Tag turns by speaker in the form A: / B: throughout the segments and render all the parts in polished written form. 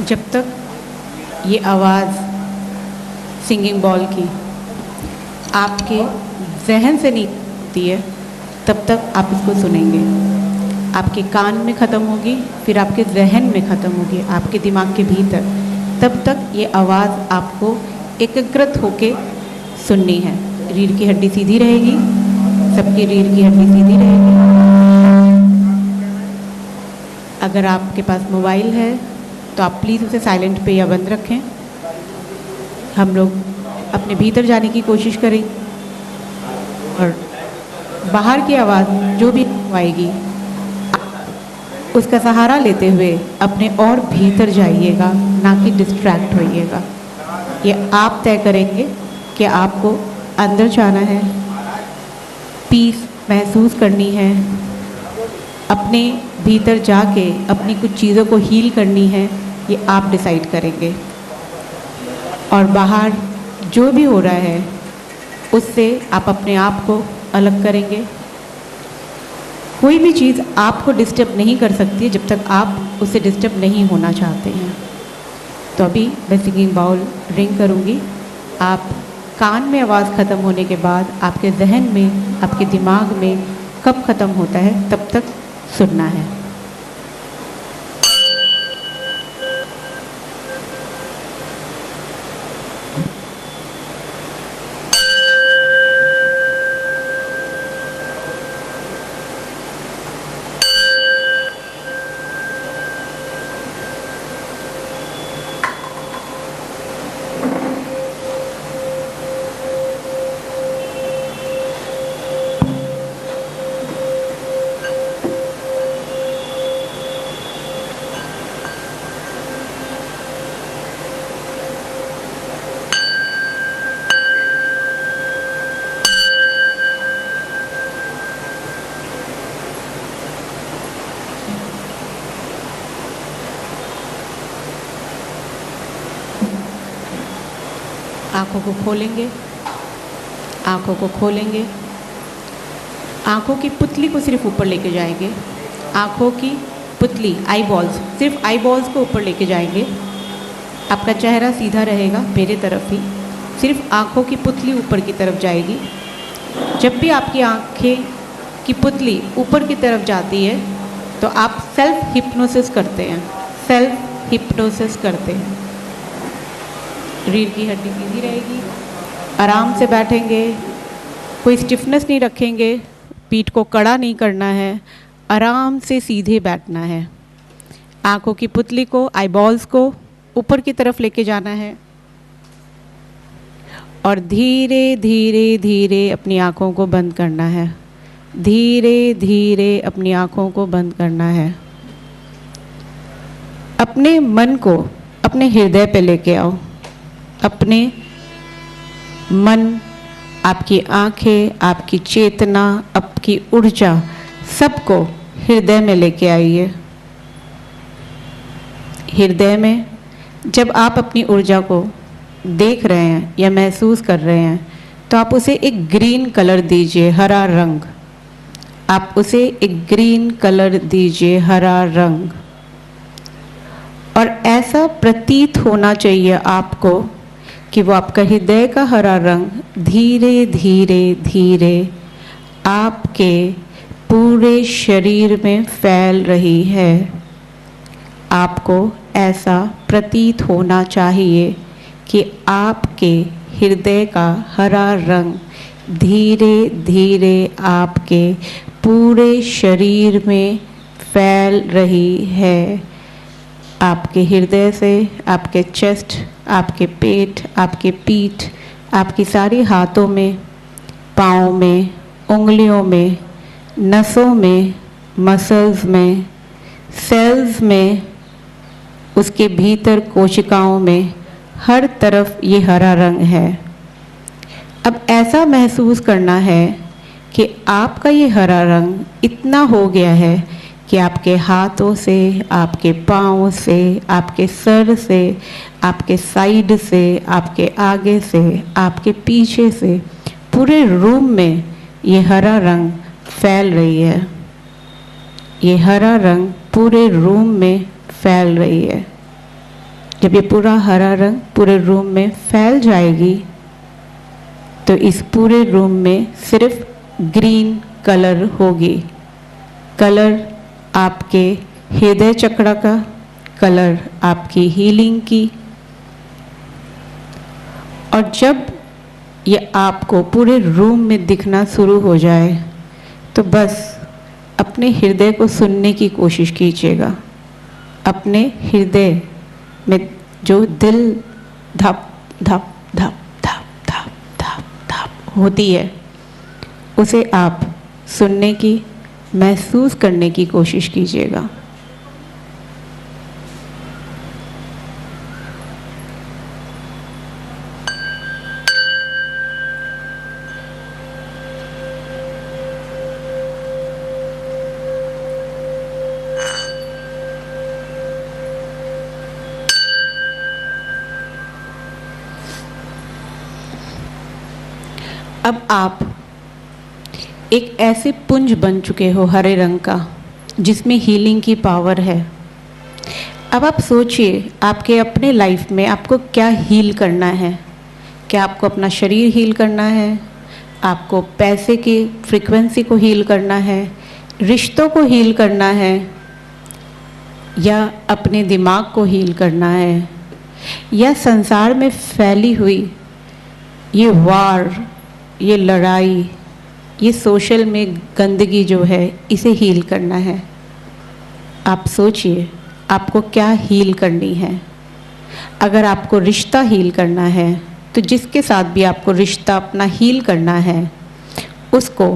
A: जब तक ये आवाज़ सिंगिंग बॉल की आपके जहन से नहीं होती है, तब तक आप इसको सुनेंगे। आपके कान में ख़त्म होगी, फिर आपके जहन में ख़त्म होगी, आपके दिमाग के भीतर। तब तक ये आवाज़ आपको एकाग्रत होके सुननी है। रीढ़ की हड्डी सीधी रहेगी, सबकी रीढ़ की हड्डी सीधी रहेगी। अगर आपके पास मोबाइल है तो आप प्लीज़ उसे साइलेंट पे या बंद रखें। हम लोग अपने भीतर जाने की कोशिश करें और बाहर की आवाज़ जो भी आएगी उसका सहारा लेते हुए अपने और भीतर जाइएगा, ना कि डिस्ट्रैक्ट होइएगा। ये आप तय करेंगे कि आपको अंदर जाना है, पीस महसूस करनी है, अपने भीतर जाके अपनी कुछ चीज़ों को हील करनी है। ये आप डिसाइड करेंगे। और बाहर जो भी हो रहा है उससे आप अपने आप को अलग करेंगे। कोई भी चीज़ आपको डिस्टर्ब नहीं कर सकती जब तक आप उससे डिस्टर्ब नहीं होना चाहते हैं। तो अभी मैं सिंगिंग बाउल रिंग करूँगी। आप कान में आवाज़ ख़त्म होने के बाद आपके जहन में, आपके दिमाग में कब ख़त्म होता है तब तक सुनना है। आँखों को खोलेंगे, आँखों को खोलेंगे, आँखों की पुतली को सिर्फ ऊपर लेके जाएंगे। आँखों की पुतली, आई बॉल्स, सिर्फ आई बॉल्स को ऊपर लेके जाएंगे। आपका चेहरा सीधा रहेगा मेरे तरफ ही, सिर्फ आँखों की पुतली ऊपर की तरफ जाएगी। जब भी आपकी आँखें की पुतली ऊपर की तरफ जाती है तो आप सेल्फ हिप्नोसिस करते हैं, सेल्फ हिप्नोसिस करते हैं। रीढ़ की हड्डी सीधी रहेगी, आराम से बैठेंगे, कोई स्टिफनेस नहीं रखेंगे, पीठ को कड़ा नहीं करना है, आराम से सीधे बैठना है। आँखों की पुतली को, आई बॉल्स को ऊपर की तरफ लेके जाना है और धीरे धीरे धीरे अपनी आँखों को बंद करना है। धीरे धीरे अपनी आँखों को बंद करना है। अपने मन को अपने हृदय पे लेके आओ। अपने मन, आपकी आँखें, आपकी चेतना, आपकी ऊर्जा सबको हृदय में लेके आइए। हृदय में जब आप अपनी ऊर्जा को देख रहे हैं या महसूस कर रहे हैं तो आप उसे एक ग्रीन कलर दीजिए, हरा रंग। आप उसे एक ग्रीन कलर दीजिए, हरा रंग। और ऐसा प्रतीत होना चाहिए आपको कि वो आपका हृदय का हरा रंग धीरे धीरे धीरे आपके पूरे शरीर में फैल रही है। आपको ऐसा प्रतीत होना चाहिए कि आपके हृदय का हरा रंग धीरे धीरे आपके पूरे शरीर में फैल रही है। आपके हृदय से आपके चेस्ट, आपके पेट, आपके पीठ, आपकी सारी हाथों में, पाँव में, उंगलियों में, नसों में, मसल्स में, सेल्स में, उसके भीतर कोशिकाओं में, हर तरफ ये हरा रंग है। अब ऐसा महसूस करना है कि आपका ये हरा रंग इतना हो गया है कि आपके हाथों से, आपके पाँव से, आपके सर से, आपके साइड से, आपके आगे से, आपके पीछे से, पूरे रूम में ये हरा रंग फैल रही है। ये हरा रंग पूरे रूम में फैल रही है। जब ये पूरा हरा रंग पूरे रूम में फैल जाएगी तो इस पूरे रूम में सिर्फ ग्रीन कलर होगी। कलर आपके हृदय चक्र का, कलर आपकी हीलिंग की। और जब ये आपको पूरे रूम में दिखना शुरू हो जाए तो बस अपने हृदय को सुनने की कोशिश कीजिएगा। अपने हृदय में जो दिल धप धप धप धप धप धप धप होती है उसे आप सुनने की, महसूस करने की कोशिश कीजिएगा। अब आप एक ऐसे पुंज बन चुके हो हरे रंग का जिसमें हीलिंग की पावर है। अब आप सोचिए आपके अपने लाइफ में आपको क्या हील करना है। क्या आपको अपना शरीर हील करना है, आपको पैसे की फ्रीक्वेंसी को हील करना है, रिश्तों को हील करना है, या अपने दिमाग को हील करना है, या संसार में फैली हुई ये वार, ये लड़ाई, ये सोशल में गंदगी जो है इसे हील करना है। आप सोचिए आपको क्या हील करनी है। अगर आपको रिश्ता हील करना है तो जिसके साथ भी आपको रिश्ता अपना हील करना है उसको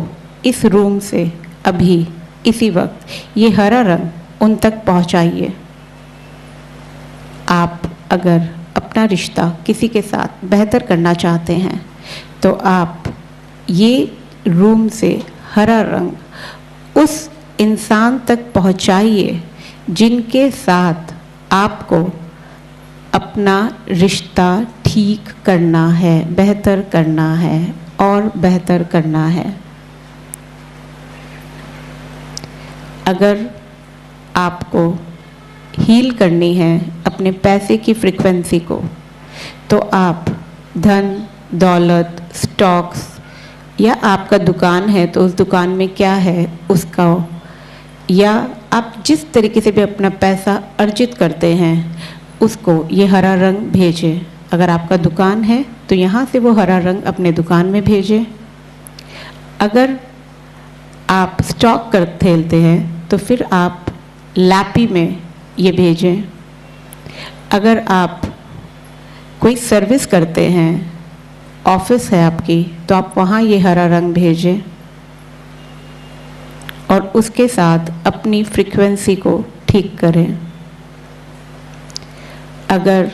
A: इस रूम से अभी इसी वक्त ये हरा रंग उन तक पहुंचाइए। आप अगर अपना रिश्ता किसी के साथ बेहतर करना चाहते हैं तो आप ये रूम से हरा रंग उस इंसान तक पहुंचाइए जिनके साथ आपको अपना रिश्ता ठीक करना है, बेहतर करना है और बेहतर करना है। अगर आपको हील करनी है अपने पैसे की फ्रीक्वेंसी को तो आप धन, दौलत, स्टॉक्स, या आपका दुकान है तो उस दुकान में क्या है उसका, या आप जिस तरीके से भी अपना पैसा अर्जित करते हैं उसको ये हरा रंग भेजें। अगर आपका दुकान है तो यहाँ से वो हरा रंग अपने दुकान में भेजें। अगर आप स्टॉक कर खेलते हैं तो फिर आप लैपी में ये भेजें। अगर आप कोई सर्विस करते हैं, ऑफिस है आपकी, तो आप वहाँ ये हरा रंग भेजें और उसके साथ अपनी फ्रीक्वेंसी को ठीक करें। अगर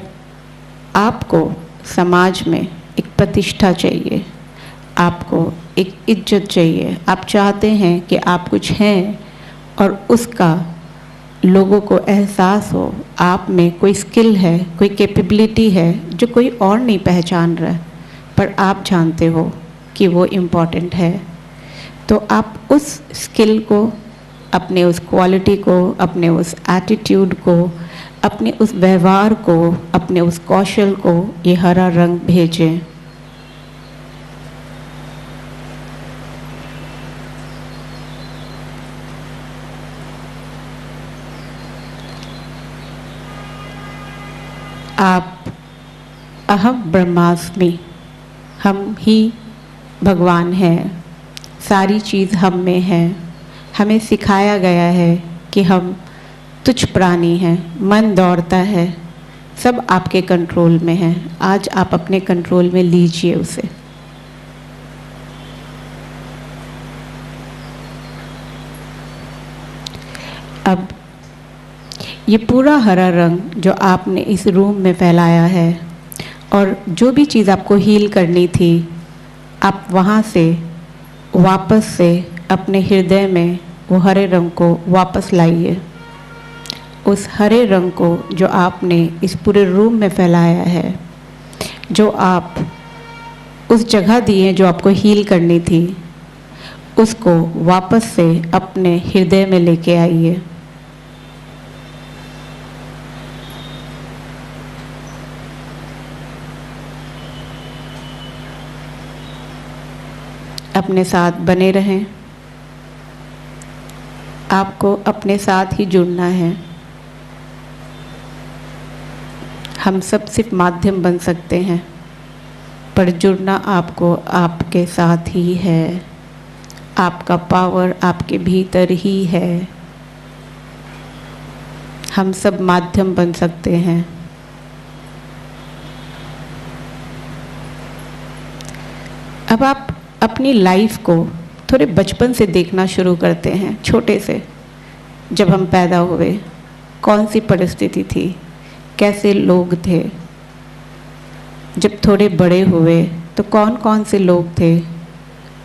A: आपको समाज में एक प्रतिष्ठा चाहिए, आपको एक इज्जत चाहिए, आप चाहते हैं कि आप कुछ हैं और उसका लोगों को एहसास हो, आप में कोई स्किल है, कोई कैपेबिलिटी है जो कोई और नहीं पहचान रहा है पर आप जानते हो कि वो इम्पॉर्टेंट है, तो आप उस स्किल को, अपने उस क्वालिटी को, अपने उस एटीट्यूड को, अपने उस व्यवहार को, अपने उस कौशल को ये हरा रंग भेजें। आप अहम ब्रह्मास्मि, हम ही भगवान हैं, सारी चीज़ हम में है। हमें सिखाया गया है कि हम तुच्छ प्राणी हैं, मन दौड़ता है, सब आपके कंट्रोल में है। आज आप अपने कंट्रोल में लीजिए उसे। अब ये पूरा हरा रंग जो आपने इस रूम में फैलाया है और जो भी चीज़ आपको हील करनी थी, आप वहाँ से वापस से अपने हृदय में वो हरे रंग को वापस लाइए। उस हरे रंग को जो आपने इस पूरे रूम में फैलाया है, जो आप उस जगह दिए जो आपको हील करनी थी, उसको वापस से अपने हृदय में लेके आइए। अपने साथ बने रहें। आपको अपने साथ ही जुड़ना है। हम सब सिर्फ माध्यम बन सकते हैं, पर जुड़ना आपको आपके साथ ही है। आपका पावर आपके भीतर ही है। हम सब माध्यम बन सकते हैं। अब आप अपनी लाइफ को थोड़े बचपन से देखना शुरू करते हैं, छोटे से। जब हम पैदा हुए कौन सी परिस्थिति थी, कैसे लोग थे। जब थोड़े बड़े हुए तो कौन कौन से लोग थे,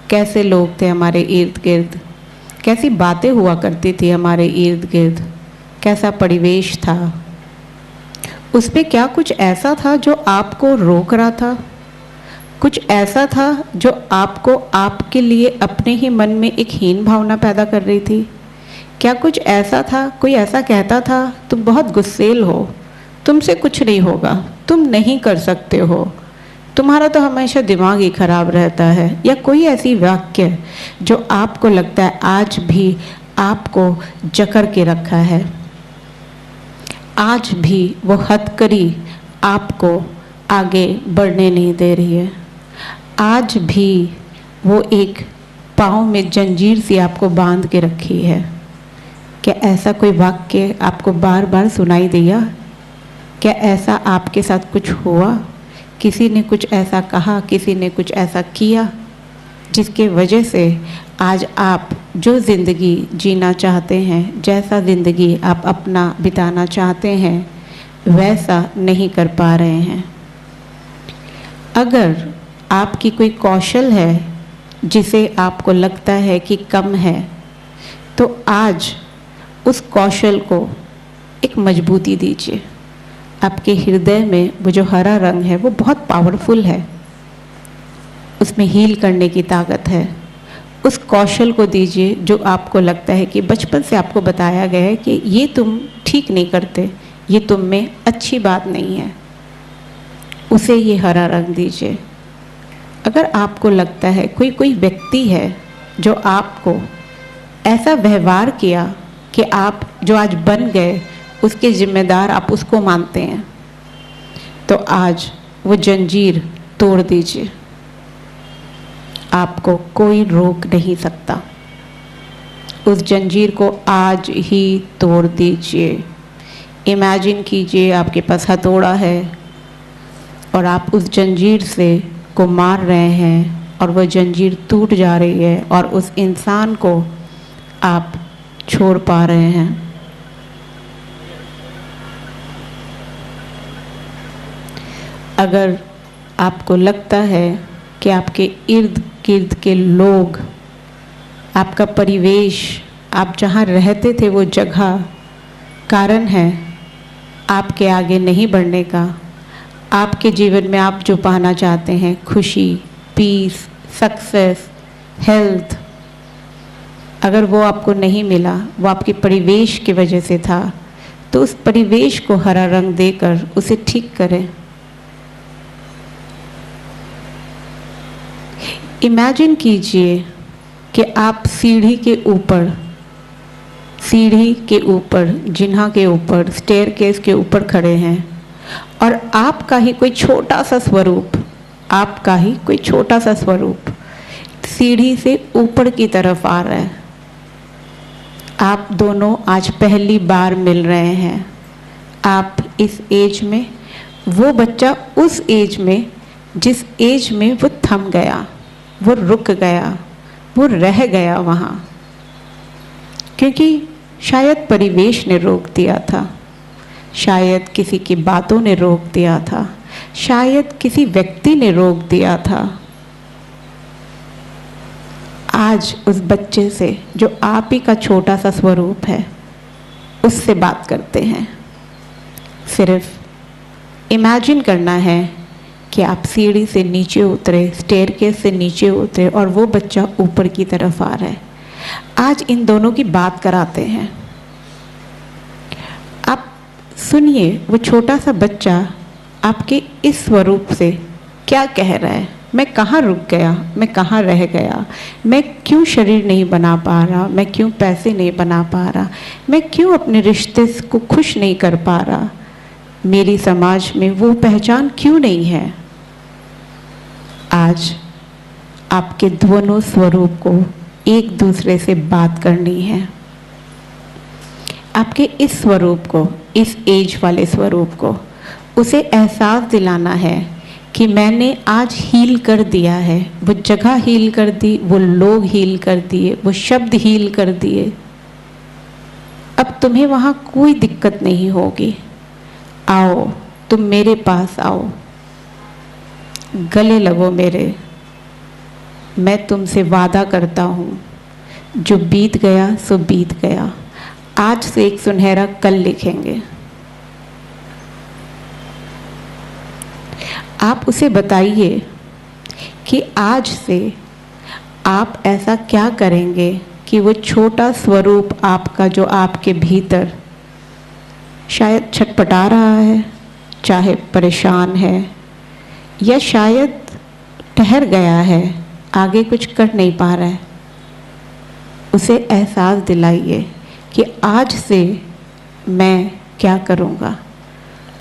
A: कैसे लोग थे हमारे इर्द गिर्द, कैसी बातें हुआ करती थी हमारे इर्द गिर्द, कैसा परिवेश था। उस पे क्या कुछ ऐसा था जो आपको रोक रहा था? कुछ ऐसा था जो आपको आपके लिए अपने ही मन में एक हीन भावना पैदा कर रही थी? क्या कुछ ऐसा था, कोई ऐसा कहता था तुम बहुत गुस्सेल हो, तुमसे कुछ नहीं होगा, तुम नहीं कर सकते हो, तुम्हारा तो हमेशा दिमाग ही खराब रहता है? या कोई ऐसी वाक्य जो आपको लगता है आज भी आपको जकड़ के रखा है, आज भी वो हथकड़ी आपको आगे बढ़ने नहीं दे रही है, आज भी वो एक पाँव में जंजीर सी आपको बांध के रखी है? क्या ऐसा कोई वाक्य आपको बार बार सुनाई दिया? क्या ऐसा आपके साथ कुछ हुआ? किसी ने कुछ ऐसा कहा, किसी ने कुछ ऐसा किया जिसके वजह से आज आप जो ज़िंदगी जीना चाहते हैं, जैसा ज़िंदगी आप अपना बिताना चाहते हैं, वैसा नहीं कर पा रहे हैं? अगर आपकी कोई कौशल है जिसे आपको लगता है कि कम है, तो आज उस कौशल को एक मजबूती दीजिए। आपके हृदय में वो जो हरा रंग है वो बहुत पावरफुल है, उसमें हील करने की ताकत है। उस कौशल को दीजिए जो आपको लगता है कि बचपन से आपको बताया गया है कि ये तुम ठीक नहीं करते, ये तुम में अच्छी बात नहीं है, उसे ये हरा रंग दीजिए। अगर आपको लगता है कोई व्यक्ति है जो आपको ऐसा व्यवहार किया कि आप जो आज बन गए उसके जिम्मेदार आप उसको मानते हैं, तो आज वो जंजीर तोड़ दीजिए। आपको कोई रोक नहीं सकता। उस जंजीर को आज ही तोड़ दीजिए। इमेजिन कीजिए आपके पास हथौड़ा है और आप उस जंजीर से को मार रहे हैं और वह जंजीर टूट जा रही है और उस इंसान को आप छोड़ पा रहे हैं। अगर आपको लगता है कि आपके इर्द गिर्द के लोग, आपका परिवेश, आप जहाँ रहते थे वो जगह कारण है आपके आगे नहीं बढ़ने का, आपके जीवन में आप जो पाना चाहते हैं, खुशी, पीस, सक्सेस, हेल्थ, अगर वो आपको नहीं मिला, वो आपके परिवेश की वजह से था, तो उस परिवेश को हरा रंग देकर उसे ठीक करें। इमेजिन कीजिए कि आप सीढ़ी के ऊपर, जिन्हा के ऊपर, स्टेयरकेस के ऊपर खड़े हैं और आपका ही कोई छोटा सा स्वरूप सीढ़ी से ऊपर की तरफ आ रहा है। आप दोनों आज पहली बार मिल रहे हैं। आप इस एज में, वो बच्चा उस एज में जिस एज में वो थम गया, वो रुक गया, वो रह गया वहाँ, क्योंकि शायद परिवेश ने रोक दिया था, शायद किसी की बातों ने रोक दिया था, शायद किसी व्यक्ति ने रोक दिया था। आज उस बच्चे से जो आप ही का छोटा सा स्वरूप है, उससे बात करते हैं। सिर्फ इमेजिन करना है कि आप सीढ़ी से नीचे उतरे, स्टेयरकेस से नीचे उतरे और वो बच्चा ऊपर की तरफ आ रहा है। आज इन दोनों की बात कराते हैं। आप सुनिए वो छोटा सा बच्चा आपके इस स्वरूप से क्या कह रहा है। मैं कहाँ रुक गया, मैं कहाँ रह गया, मैं क्यों शरीर नहीं बना पा रहा, मैं क्यों पैसे नहीं बना पा रहा, मैं क्यों अपने रिश्ते को खुश नहीं कर पा रहा, मेरी समाज में वो पहचान क्यों नहीं है। आज आपके दोनों स्वरूप को एक दूसरे से बात करनी है। आपके इस स्वरूप को, इस एज वाले स्वरूप को, उसे एहसास दिलाना है कि मैंने आज हील कर दिया है। वो जगह हील कर दी, वो लोग हील कर दिए, वो शब्द हील कर दिए। अब तुम्हें वहाँ कोई दिक्कत नहीं होगी। आओ, तुम मेरे पास आओ, गले लगो मेरे। मैं तुमसे वादा करता हूँ, जो बीत गया सो बीत गया। आज से एक सुनहरा कल लिखेंगे। आप उसे बताइए कि आज से आप ऐसा क्या करेंगे कि वो छोटा स्वरूप आपका, जो आपके भीतर शायद छटपटा रहा है, चाहे परेशान है या शायद ठहर गया है, आगे कुछ कर नहीं पा रहा है, उसे एहसास दिलाइए कि आज से मैं क्या करूँगा।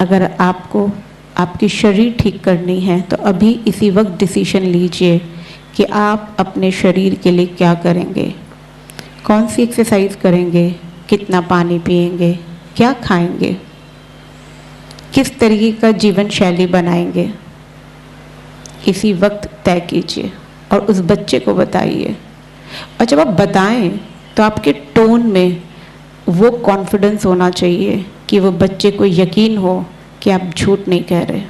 A: अगर आपको आपकी शरीर ठीक करनी है तो अभी इसी वक्त डिसीजन लीजिए कि आप अपने शरीर के लिए क्या करेंगे, कौन सी एक्सरसाइज करेंगे, कितना पानी पिएंगे, क्या खाएंगे, किस तरीके का जीवन शैली बनाएंगे। इसी वक्त तय कीजिए और उस बच्चे को बताइए। और जब आप बताएं तो आपके टोन में वो कॉन्फिडेंस होना चाहिए कि वो बच्चे को यकीन हो कि आप झूठ नहीं कह रहे,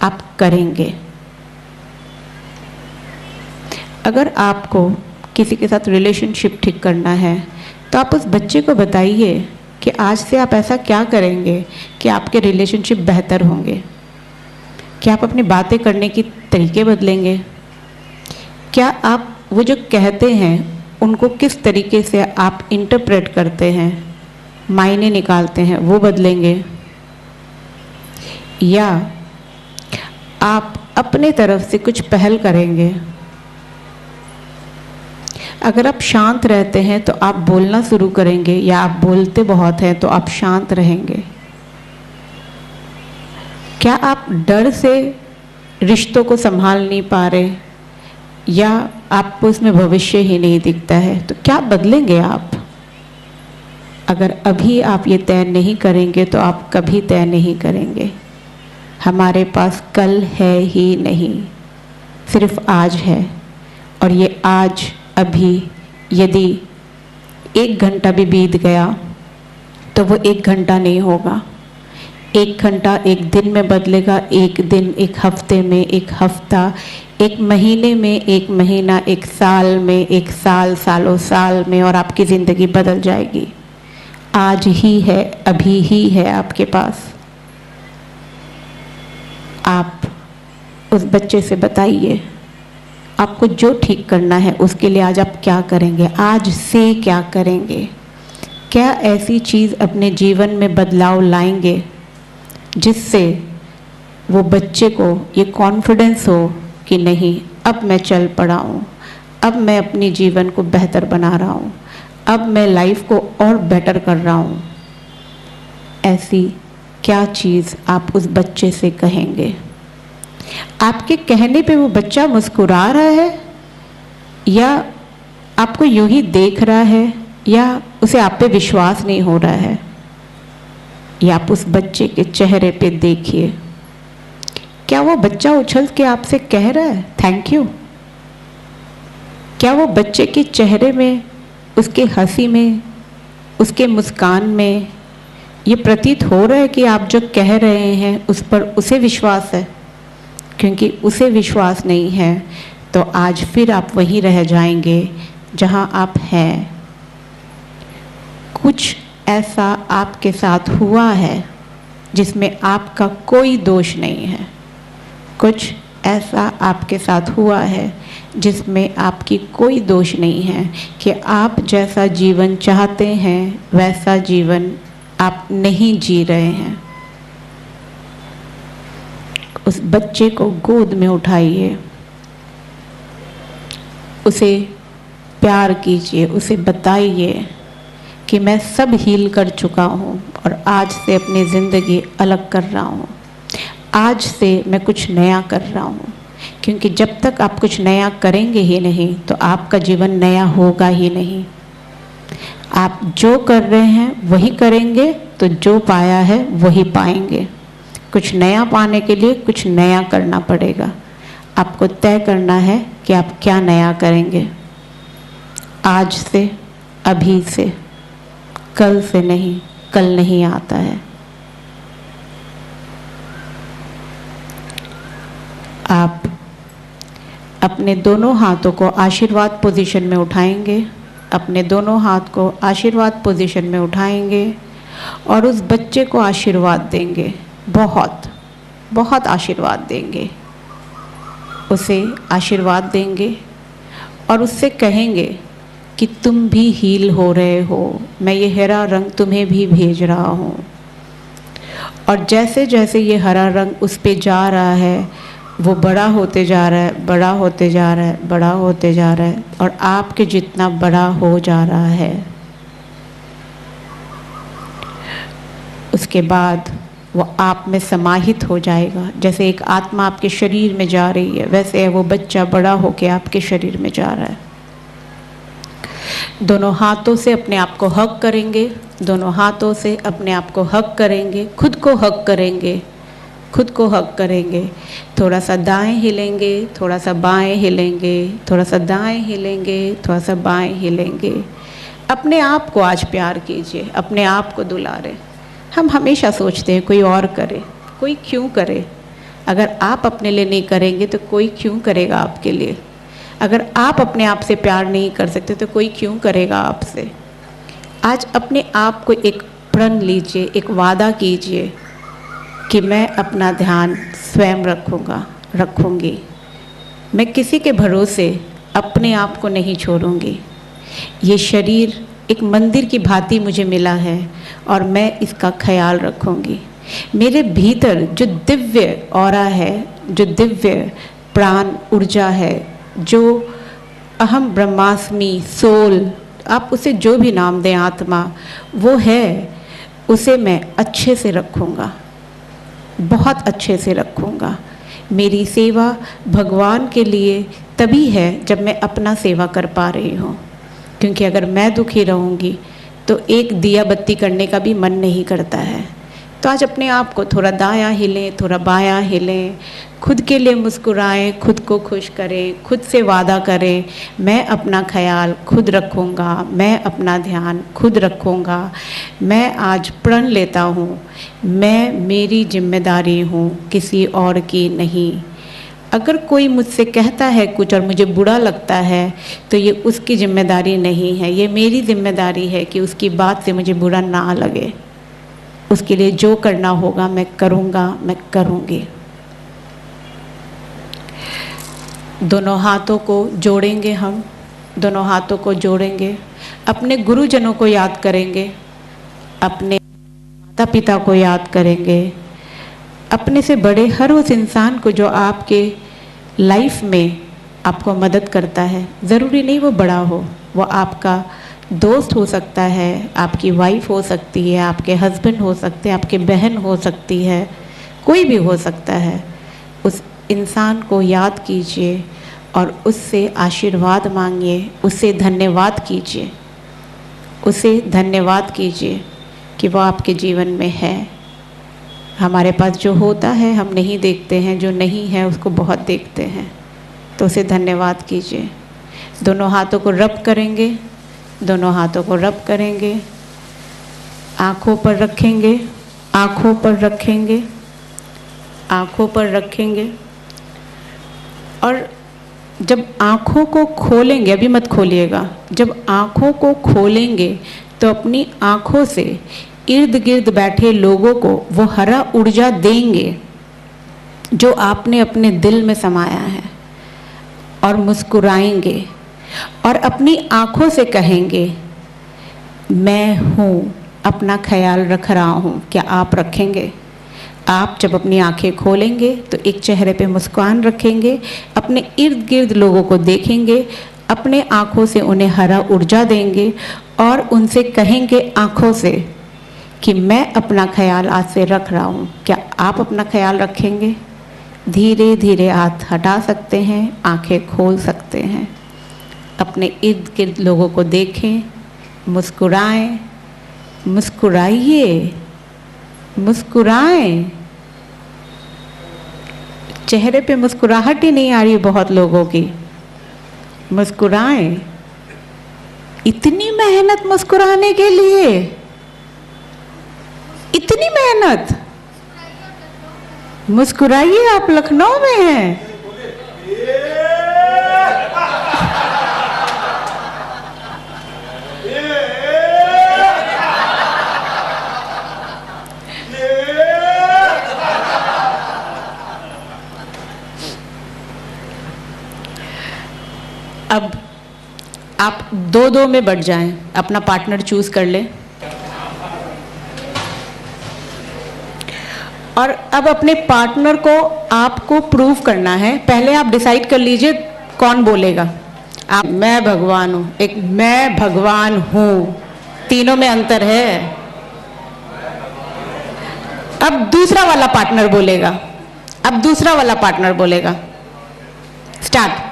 A: आप करेंगे। अगर आपको किसी के साथ रिलेशनशिप ठीक करना है तो आप उस बच्चे को बताइए कि आज से आप ऐसा क्या करेंगे कि आपके रिलेशनशिप बेहतर होंगे। क्या आप अपनी बातें करने की तरीके बदलेंगे? क्या आप वो जो कहते हैं उनको किस तरीके से आप इंटरप्रेट करते हैं, मायने निकालते हैं, वो बदलेंगे? या आप अपने तरफ से कुछ पहल करेंगे? अगर आप शांत रहते हैं तो आप बोलना शुरू करेंगे, या आप बोलते बहुत हैं तो आप शांत रहेंगे? क्या आप डर से रिश्तों को संभाल नहीं पा रहे, या आपको उसमें भविष्य ही नहीं दिखता है, तो क्या बदलेंगे आप? अगर अभी आप ये तय नहीं करेंगे तो आप कभी तय नहीं करेंगे। हमारे पास कल है ही नहीं, सिर्फ आज है। और ये आज अभी यदि 1 घंटा भी बीत गया तो वो 1 घंटा नहीं होगा। 1 घंटा 1 दिन में बदलेगा, 1 दिन 1 हफ्ते में, 1 हफ्ता 1 महीने में, 1 महीना 1 साल में, 1 साल सालों साल में, और आपकी ज़िंदगी बदल जाएगी। आज ही है, अभी ही है आपके पास। आप उस बच्चे से बताइए आपको जो ठीक करना है उसके लिए आज आप क्या करेंगे, आज से क्या करेंगे। क्या ऐसी चीज़ अपने जीवन में बदलाव लाएंगे जिससे वो बच्चे को ये कॉन्फिडेंस हो कि नहीं, अब मैं चल पड़ा हूँ, अब मैं अपने जीवन को बेहतर बना रहा हूँ, अब मैं लाइफ को और बेटर कर रहा हूँ। ऐसी क्या चीज़ आप उस बच्चे से कहेंगे? आपके कहने पे वो बच्चा मुस्कुरा रहा है, या आपको यूं ही देख रहा है, या उसे आप पे विश्वास नहीं हो रहा है? या आप उस बच्चे के चेहरे पे देखिए, क्या वो बच्चा उछल के आपसे कह रहा है थैंक यू? क्या वो बच्चे के चेहरे में, उसके हंसी में, उसके मुस्कान में ये प्रतीत हो रहा है कि आप जो कह रहे हैं उस पर उसे विश्वास है? क्योंकि उसे विश्वास नहीं है तो आज फिर आप वहीं रह जाएंगे जहां आप हैं। कुछ ऐसा आपके साथ हुआ है जिसमें आपका कोई दोष नहीं है। कुछ ऐसा आपके साथ हुआ है जिसमें आपकी कोई दोष नहीं है कि आप जैसा जीवन चाहते हैं वैसा जीवन आप नहीं जी रहे हैं। उस बच्चे को गोद में उठाइए उसे प्यार कीजिए, उसे बताइए कि मैं सब हील कर चुका हूँ और आज से अपनी ज़िंदगी अलग कर रहा हूँ, आज से मैं कुछ नया कर रहा हूँ। क्योंकि जब तक आप कुछ नया करेंगे ही नहीं तो आपका जीवन नया होगा ही नहीं। आप जो कर रहे हैं वही करेंगे तो जो पाया है वही पाएंगे। कुछ नया पाने के लिए कुछ नया करना पड़ेगा। आपको तय करना है कि आप क्या नया करेंगे, आज से, अभी से, कल से नहीं। कल नहीं आता है। आप अपने दोनों हाथों को आशीर्वाद पोजीशन में उठाएंगे, अपने दोनों हाथ को आशीर्वाद पोजीशन में उठाएंगे और उस बच्चे को आशीर्वाद देंगे, बहुत बहुत आशीर्वाद देंगे। उसे आशीर्वाद देंगे और उससे कहेंगे कि तुम भी हील हो रहे हो, मैं ये हरा रंग तुम्हें भी भेज रहा हूँ। और जैसे जैसे ये हरा रंग उस पे जा रहा है वो बड़ा होते जा रहा है, बड़ा होते जा रहा है, बड़ा होते जा रहा है और आपके जितना बड़ा हो जा रहा है। उसके बाद वो आप में समाहित हो जाएगा। जैसे एक आत्मा आपके शरीर में जा रही है वैसे वो बच्चा बड़ा होके आपके शरीर में जा रहा है। दोनों हाथों से अपने आप को हग करेंगे, दोनों हाथों से अपने आप को हग करेंगे, खुद को हग करेंगे, खुद को हग करेंगे। थोड़ा सा दाएं हिलेंगे, थोड़ा सा बाएं हिलेंगे, थोड़ा सा दाएं हिलेंगे, थोड़ा सा बाएं हिलेंगे। अपने आप को आज प्यार कीजिए, अपने आप को दुलारें। हम हमेशा सोचते हैं कोई और करे, कोई क्यों करे। अगर आप अपने लिए नहीं करेंगे तो कोई क्यों करेगा आपके लिए। अगर आप अपने आप से प्यार नहीं कर सकते तो कोई क्यों करेगा आपसे। आज अपने आप को एक प्रण लीजिए, एक वादा कीजिए कि मैं अपना ध्यान स्वयं रखूँगी। मैं किसी के भरोसे अपने आप को नहीं छोड़ूंगी। ये शरीर एक मंदिर की भांति मुझे मिला है और मैं इसका ख्याल रखूँगी। मेरे भीतर जो दिव्य ऑरा है, जो दिव्य प्राण ऊर्जा है, जो अहम ब्रह्मास्मि, सोल, आप उसे जो भी नाम दें, आत्मा, वो है, उसे मैं अच्छे से रखूँगा, बहुत अच्छे से रखूँगा। मेरी सेवा भगवान के लिए तभी है जब मैं अपना सेवा कर पा रही हूँ। क्योंकि अगर मैं दुखी रहूँगी तो एक दिया बत्ती करने का भी मन नहीं करता है। तो आज अपने आप को थोड़ा दायां हिलें, थोड़ा बायां हिलें, खुद के लिए मुस्कुराएं, खुद को खुश करें, खुद से वादा करें, मैं अपना ख्याल खुद रखूँगा, मैं अपना ध्यान खुद रखूँगा। मैं आज प्रण लेता हूँ, मैं मेरी जिम्मेदारी हूँ, किसी और की नहीं। अगर कोई मुझसे कहता है कुछ और मुझे बुरा लगता है तो ये उसकी जिम्मेदारी नहीं है, ये मेरी जिम्मेदारी है कि उसकी बात से मुझे बुरा ना लगे। उसके लिए जो करना होगा मैं करूँगा, मैं करूँगी। दोनों हाथों को जोड़ेंगे, हम दोनों हाथों को जोड़ेंगे, अपने गुरुजनों को याद करेंगे, अपने माता पिता को याद करेंगे, अपने से बड़े हर उस इंसान को जो आपके लाइफ में आपको मदद करता है। ज़रूरी नहीं वो बड़ा हो, वो आपका दोस्त हो सकता है, आपकी वाइफ हो सकती है, आपके हस्बैंड हो सकते हैं, आपके बहन हो सकती है, कोई भी हो सकता है। उस इंसान को याद कीजिए और उससे आशीर्वाद मांगिए, उससे धन्यवाद कीजिए, उसे धन्यवाद कीजिए कि वो आपके जीवन में है। हमारे पास जो होता है हम नहीं देखते हैं, जो नहीं है उसको बहुत देखते हैं। तो उसे धन्यवाद कीजिए। दोनों हाथों को रब करेंगे, दोनों हाथों को रब करेंगे, आँखों पर रखेंगे, आँखों पर रखेंगे, आँखों पर रखेंगे। और जब आँखों को खोलेंगे, अभी मत खोलिएगा, जब आँखों को खोलेंगे तो अपनी आँखों से इर्द गिर्द बैठे लोगों को वो हरा ऊर्जा देंगे जो आपने अपने दिल में समाया है, और मुस्कुराएंगे और अपनी आँखों से कहेंगे मैं हूँ, अपना ख्याल रख रहा हूँ। क्या आप रखेंगे? आप जब अपनी आंखें खोलेंगे तो एक चेहरे पे मुस्कान रखेंगे, अपने इर्द गिर्द लोगों को देखेंगे, अपने आँखों से उन्हें हरा ऊर्जा देंगे और उनसे कहेंगे आँखों से कि मैं अपना ख्याल आज से रख रहा हूँ। क्या आप अपना ख्याल रखेंगे? धीरे धीरे हाथ हटा सकते हैं, आंखें खोल सकते हैं। अपने इर्द गिर्द लोगों को देखें, मुस्कुराएं, मुस्कुराइए, मुस्कुराएं। चेहरे पे मुस्कुराहट ही नहीं आ रही बहुत लोगों की। मुस्कुराएं। इतनी मेहनत मुस्कुराने के लिए, इतनी मेहनत। मुस्कुराइए, आप लखनऊ में हैं। अब आप दो दो में बट जाएं, अपना पार्टनर चूज कर लें और अब अपने पार्टनर को आपको प्रूव करना है। पहले आप डिसाइड कर लीजिए कौन बोलेगा। आप मैं भगवान हूं, एक मैं भगवान हूं, तीनों में अंतर है। अब दूसरा वाला पार्टनर बोलेगा, अब दूसरा वाला पार्टनर बोलेगा। स्टार्ट।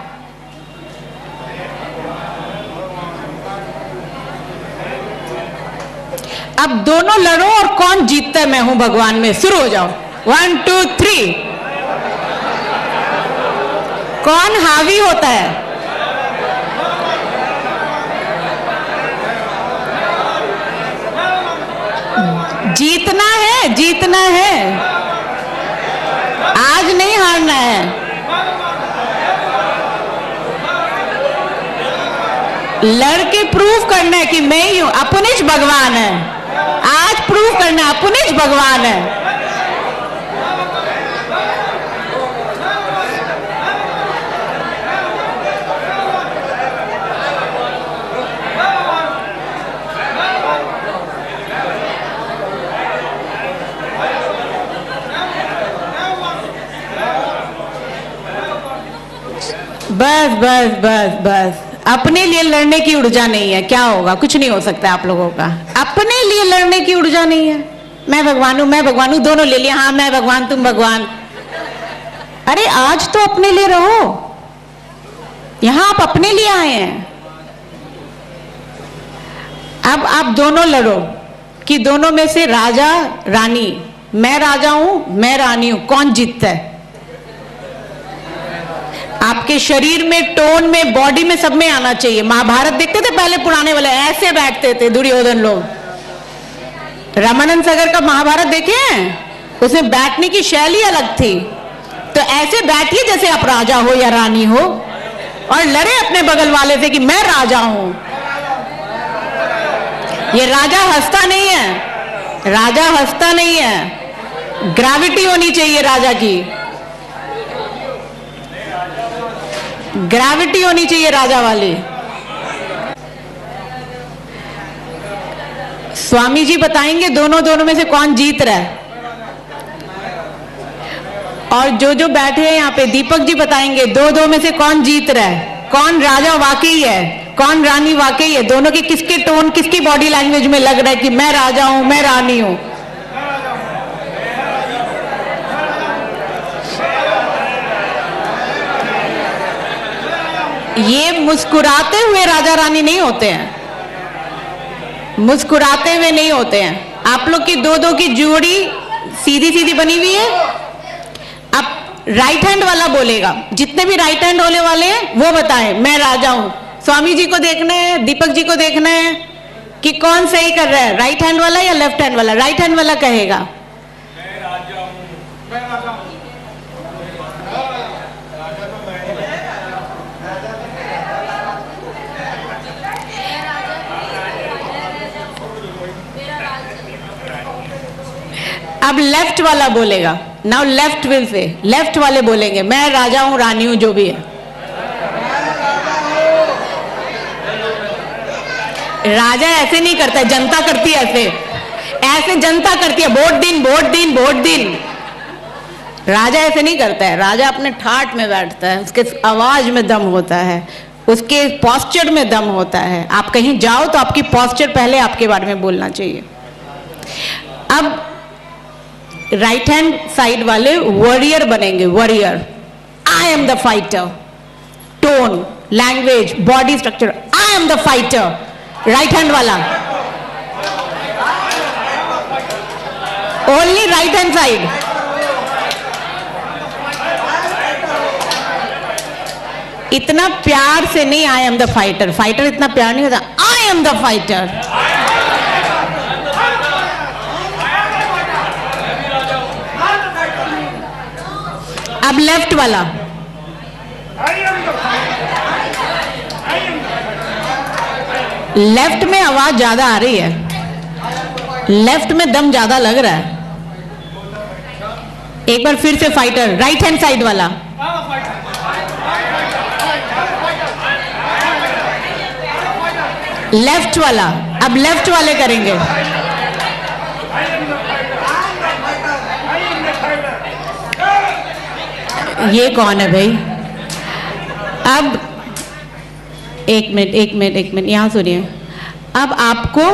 A: अब दोनों लड़ो और कौन जीतता है मैं हूं भगवान में। शुरू हो जाओ। 1 2 3। कौन हावी होता है? जीतना है, जीतना है, आज नहीं हारना है। लड़के प्रूव करना है कि मैं ही हूं। अपनिश भगवान है, आज प्रूव करना है अपनिश भगवान है। बस बस बस बस, अपने लिए लड़ने की ऊर्जा नहीं है। क्या होगा? कुछ नहीं हो सकता आप लोगों का। अपने लिए लड़ने की ऊर्जा नहीं है। मैं भगवान हूं, मैं भगवान हूं, दोनों ले लिया। हाँ मैं भगवान, तुम भगवान। अरे आज तो अपने लिए रहो। यहां आप अपने लिए आए हैं। अब आप दोनों लड़ो कि दोनों में से राजा रानी, मैं राजा हूं, मैं रानी हूं, कौन जीतता है? आपके शरीर में, टोन में, बॉडी में, सब में आना चाहिए। महाभारत देखते थे पहले पुराने वाले, ऐसे बैठते थे दुर्योधन लोग। रामानंद सागर का महाभारत देखे हैं? उसमें बैठने की शैली अलग थी। तो ऐसे बैठिए जैसे आप राजा हो या रानी हो और लड़े अपने बगल वाले से कि मैं राजा हूं। ये राजा हंसता नहीं है, राजा हंसता नहीं है। ग्रेविटी होनी चाहिए राजा की, ग्रेविटी होनी चाहिए राजा वाली। स्वामी जी बताएंगे दोनों में से कौन जीत रहा है। और जो बैठे हैं यहाँ पे, दीपक जी बताएंगे दो में से कौन जीत रहा है, कौन राजा वाकई है, कौन रानी वाकई है। दोनों के किसके टोन, किसकी बॉडी लैंग्वेज में लग रहा है कि मैं राजा हूं, मैं रानी हूं। ये मुस्कुराते हुए राजा रानी नहीं होते हैं, मुस्कुराते हुए नहीं होते हैं। आप लोग की दो की जोड़ी सीधी सीधी बनी हुई है। अब राइट हैंड वाला बोलेगा, जितने भी राइट हैंड होने वाले हैं वो बताएं मैं राजा हूं। स्वामी जी को देखना है, दीपक जी को देखना है कि कौन सही कर रहा है, राइट हैंड वाला या लेफ्ट हैंड वाला। राइट हैंड वाला कहेगा
B: मैं राजा हूं, मैं राजा हूं।
A: अब लेफ्ट वाला बोलेगा। Now left will say, left वाले बोलेंगे मैं राजा हूं, रानी हूं, जो भी है। राजा ऐसे नहीं करता, जनता करती है ऐसे, ऐसे जनता करती है। वोट दिन, वोट दिन, वोट दिन। राजा ऐसे नहीं करता है। राजा अपने ठाट में बैठता है, उसके आवाज में दम होता है। उसके पोस्चर में दम होता है। आप कहीं जाओ तो आपकी पोस्चर पहले आपके बारे में बोलना चाहिए। अब राइट हैंड साइड वाले वॉरियर बनेंगे, warrior. I am the fighter, tone, language, body structure, I am the fighter. Right hand वाला, ओनली राइट हैंड साइड। इतना प्यार से नहीं आई एम द फाइटर, फाइटर इतना प्यार नहीं होता, आई एम द फाइटर। अब लेफ्ट वाला, लेफ्ट में आवाज ज्यादा आ रही है, लेफ्ट में दम ज्यादा लग रहा है। एक बार फिर से फाइटर, राइट हैंड साइड वाला, लेफ्ट वाला। अब लेफ्ट वाले करेंगे। ये कौन है भाई? अब एक मिनट यहां सुनिए। अब आपको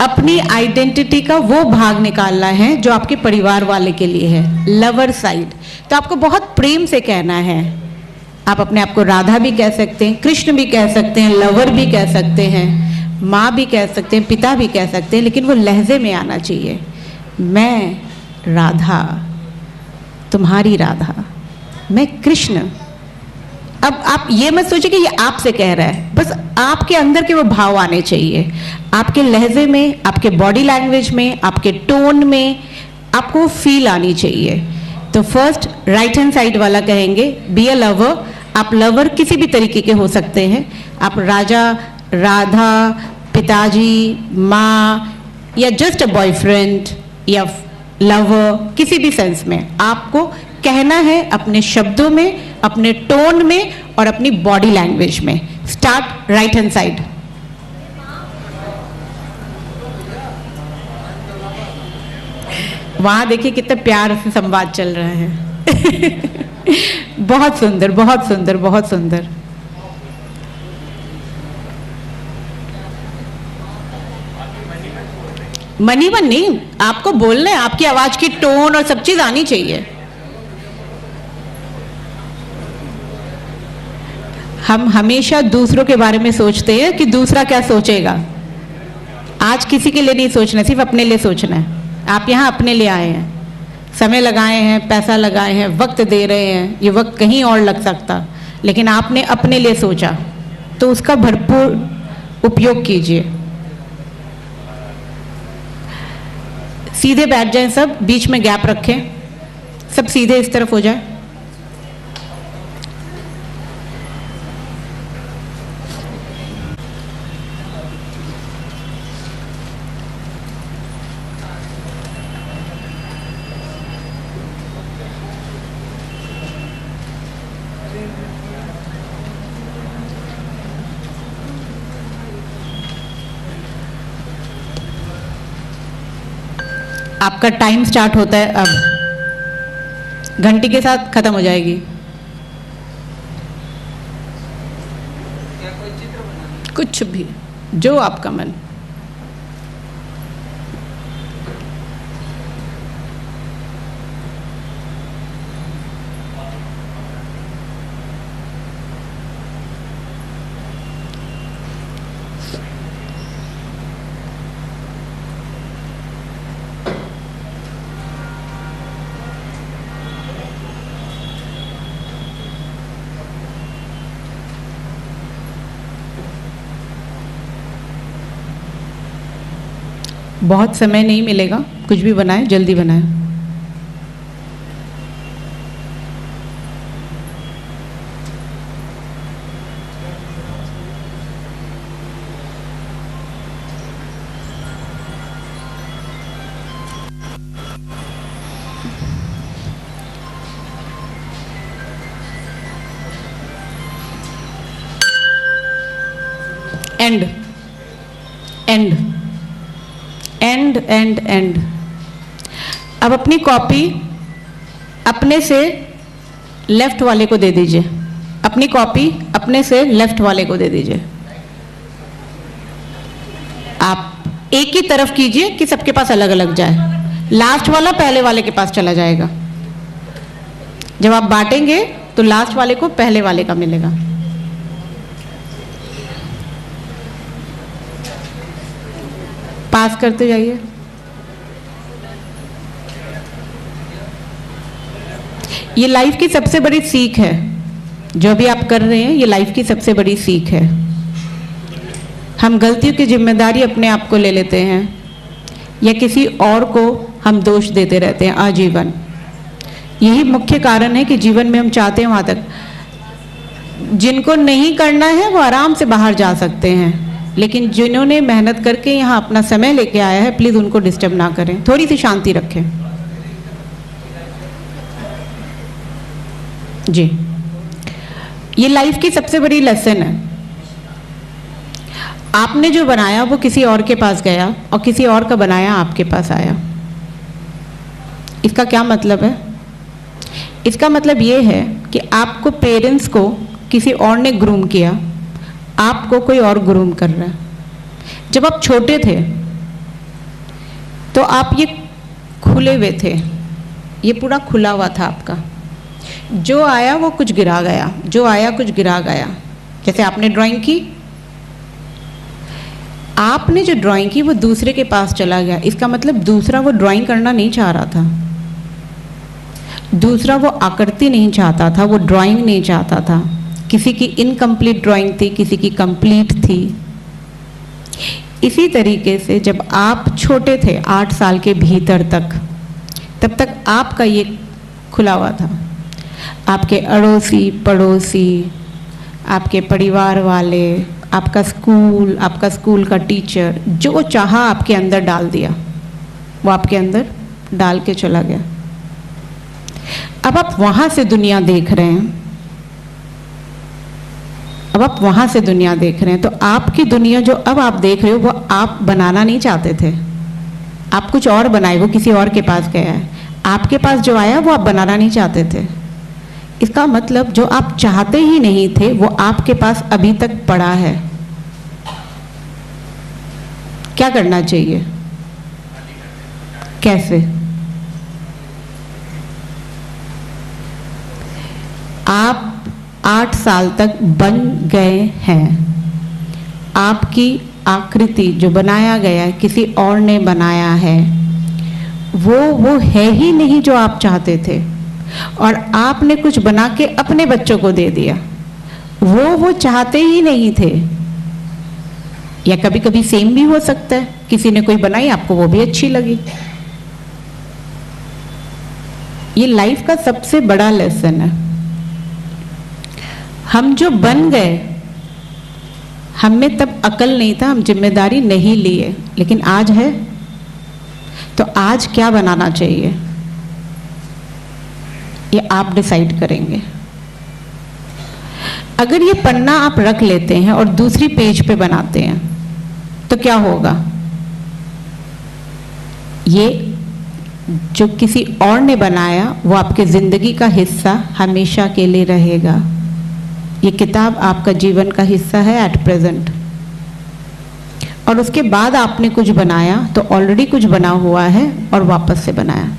A: अपनी आइडेंटिटी का वो भाग निकालना है जो आपके परिवार वाले के लिए है, लवर साइड। तो आपको बहुत प्रेम से कहना है। आप अपने आप को राधा भी कह सकते हैं, कृष्ण भी कह सकते हैं, लवर भी कह सकते हैं, माँ भी कह सकते हैं, पिता भी कह सकते हैं, लेकिन वो लहजे में आना चाहिए। मैं राधा, तुम्हारी राधा, मैं कृष्ण। अब आप ये मत सोचिए कि ये आपसे कह रहा है, बस आपके अंदर के वो भाव आने चाहिए। आपके लहजे में, आपके बॉडी लैंग्वेज में, आपके टोन में आपको फील आनी चाहिए। तो फर्स्ट राइट हैंड साइड वाला कहेंगे, बी अ लवर। आप लवर किसी भी तरीके के हो सकते हैं। आप राजा, राधा, पिताजी, माँ, या जस्ट अ बॉयफ्रेंड या लवर, किसी भी सेंस में आपको कहना है अपने शब्दों में, अपने टोन में और अपनी बॉडी लैंग्वेज में। Start right hand side. वहां देखिए कितना प्यार से संवाद चल रहा है। बहुत सुंदर, बहुत सुंदर, बहुत सुंदर। मनी मन नहीं, आपको बोलना है, आपकी आवाज की टोन और सब चीज आनी चाहिए। हम हमेशा दूसरों के बारे में सोचते हैं कि दूसरा क्या सोचेगा। आज किसी के लिए नहीं सोचना, सिर्फ अपने लिए सोचना है। आप यहाँ अपने लिए आए हैं, समय लगाए हैं, पैसा लगाए हैं, वक्त दे रहे हैं। ये वक्त कहीं और लग सकता, लेकिन आपने अपने लिए सोचा, तो उसका भरपूर उपयोग कीजिए। सीधे बैठ जाएं सब, बीच में गैप रखें, सब सीधे इस तरफ हो जाए। आपका टाइम स्टार्ट होता है अब, घंटी के साथ खत्म हो जाएगी। कुछ भी, जो आपका मन। बहुत समय नहीं मिलेगा, कुछ भी बनाएं, जल्दी बनाएं। And and and and and. अब अपनी कॉपी अपने से लेफ्ट वाले को दे दीजिए, अपनी कॉपी अपने से लेफ्ट वाले को दे दीजिए। आप एक ही तरफ कीजिए कि सबके पास अलग अलग जाए। लास्ट वाला पहले वाले के पास चला जाएगा। जब आप बांटेंगे तो लास्ट वाले को पहले वाले का मिलेगा। पास करते जाइए। ये लाइफ की सबसे बड़ी सीख है। जो भी आप कर रहे हैं ये लाइफ की सबसे बड़ी सीख है। हम गलतियों की जिम्मेदारी अपने आप को ले लेते हैं या किसी और को हम दोष देते रहते हैं आजीवन। यही मुख्य कारण है कि जीवन में हम चाहते हैं वहाँ तक। जिनको नहीं करना है वो आराम से बाहर जा सकते हैं, लेकिन जिन्होंने मेहनत करके यहाँ अपना समय लेके आया है, प्लीज़ उनको डिस्टर्ब ना करें, थोड़ी सी शांति रखें। जी, ये लाइफ की सबसे बड़ी लेसन है। आपने जो बनाया वो किसी और के पास गया और किसी और का बनाया आपके पास आया। इसका क्या मतलब है? इसका मतलब ये है कि आपको पेरेंट्स को किसी और ने ग्रूम किया, आपको कोई और ग्रूम कर रहा है। जब आप छोटे थे तो आप ये खुले हुए थे, ये पूरा खुला हुआ था आपका। जो आया वो कुछ गिरा गया, जो आया कुछ गिरा गया। जैसे आपने ड्राइंग की, आपने जो ड्राइंग की वो दूसरे के पास चला गया। इसका मतलब दूसरा वो ड्राइंग करना नहीं चाह रहा था, दूसरा वो आकृति नहीं चाहता था, वो ड्राइंग नहीं चाहता था। किसी की इनकम्प्लीट ड्राइंग थी, किसी की कंप्लीट थी। इसी तरीके से जब आप छोटे थे 8 साल के भीतर तक, तब तक आपका ये खुला हुआ था। आपके अड़ोसी पड़ोसी, आपके परिवार वाले, आपका स्कूल का टीचर जो चाहा आपके अंदर डाल दिया, वो आपके अंदर डाल के चला गया। अब आप वहां से दुनिया देख रहे हैं, अब आप वहां से दुनिया देख रहे हैं। तो आपकी दुनिया जो अब आप देख रहे हो वो आप बनाना नहीं चाहते थे, आप कुछ और बनाए, वो किसी और के पास गया है। आपके पास जो आया वो आप बनाना नहीं चाहते थे। इसका मतलब जो आप चाहते ही नहीं थे वो आपके पास अभी तक पड़ा है। क्या करना चाहिए? कैसे? आप 8 साल तक बन गए हैं। आपकी आकृति जो बनाया गया है, किसी और ने बनाया है, वो है ही नहीं जो आप चाहते थे। और आपने कुछ बना के अपने बच्चों को दे दिया, वो चाहते ही नहीं थे। या कभी कभी सेम भी हो सकता है, किसी ने कोई बनाई, आपको वो भी अच्छी लगी। ये लाइफ का सबसे बड़ा लेसन है। हम जो बन गए, हमें तब अकल नहीं था, हम जिम्मेदारी नहीं लिए, लेकिन आज है। तो आज क्या बनाना चाहिए ये आप डिसाइड करेंगे। अगर ये पन्ना आप रख लेते हैं और दूसरी पेज पे बनाते हैं तो क्या होगा? ये जो किसी और ने बनाया वो आपके जिंदगी का हिस्सा हमेशा के लिए रहेगा। ये किताब आपका जीवन का हिस्सा है एट प्रेजेंट। और उसके बाद आपने कुछ बनाया तो ऑलरेडी कुछ बना हुआ है और वापस से बनाया।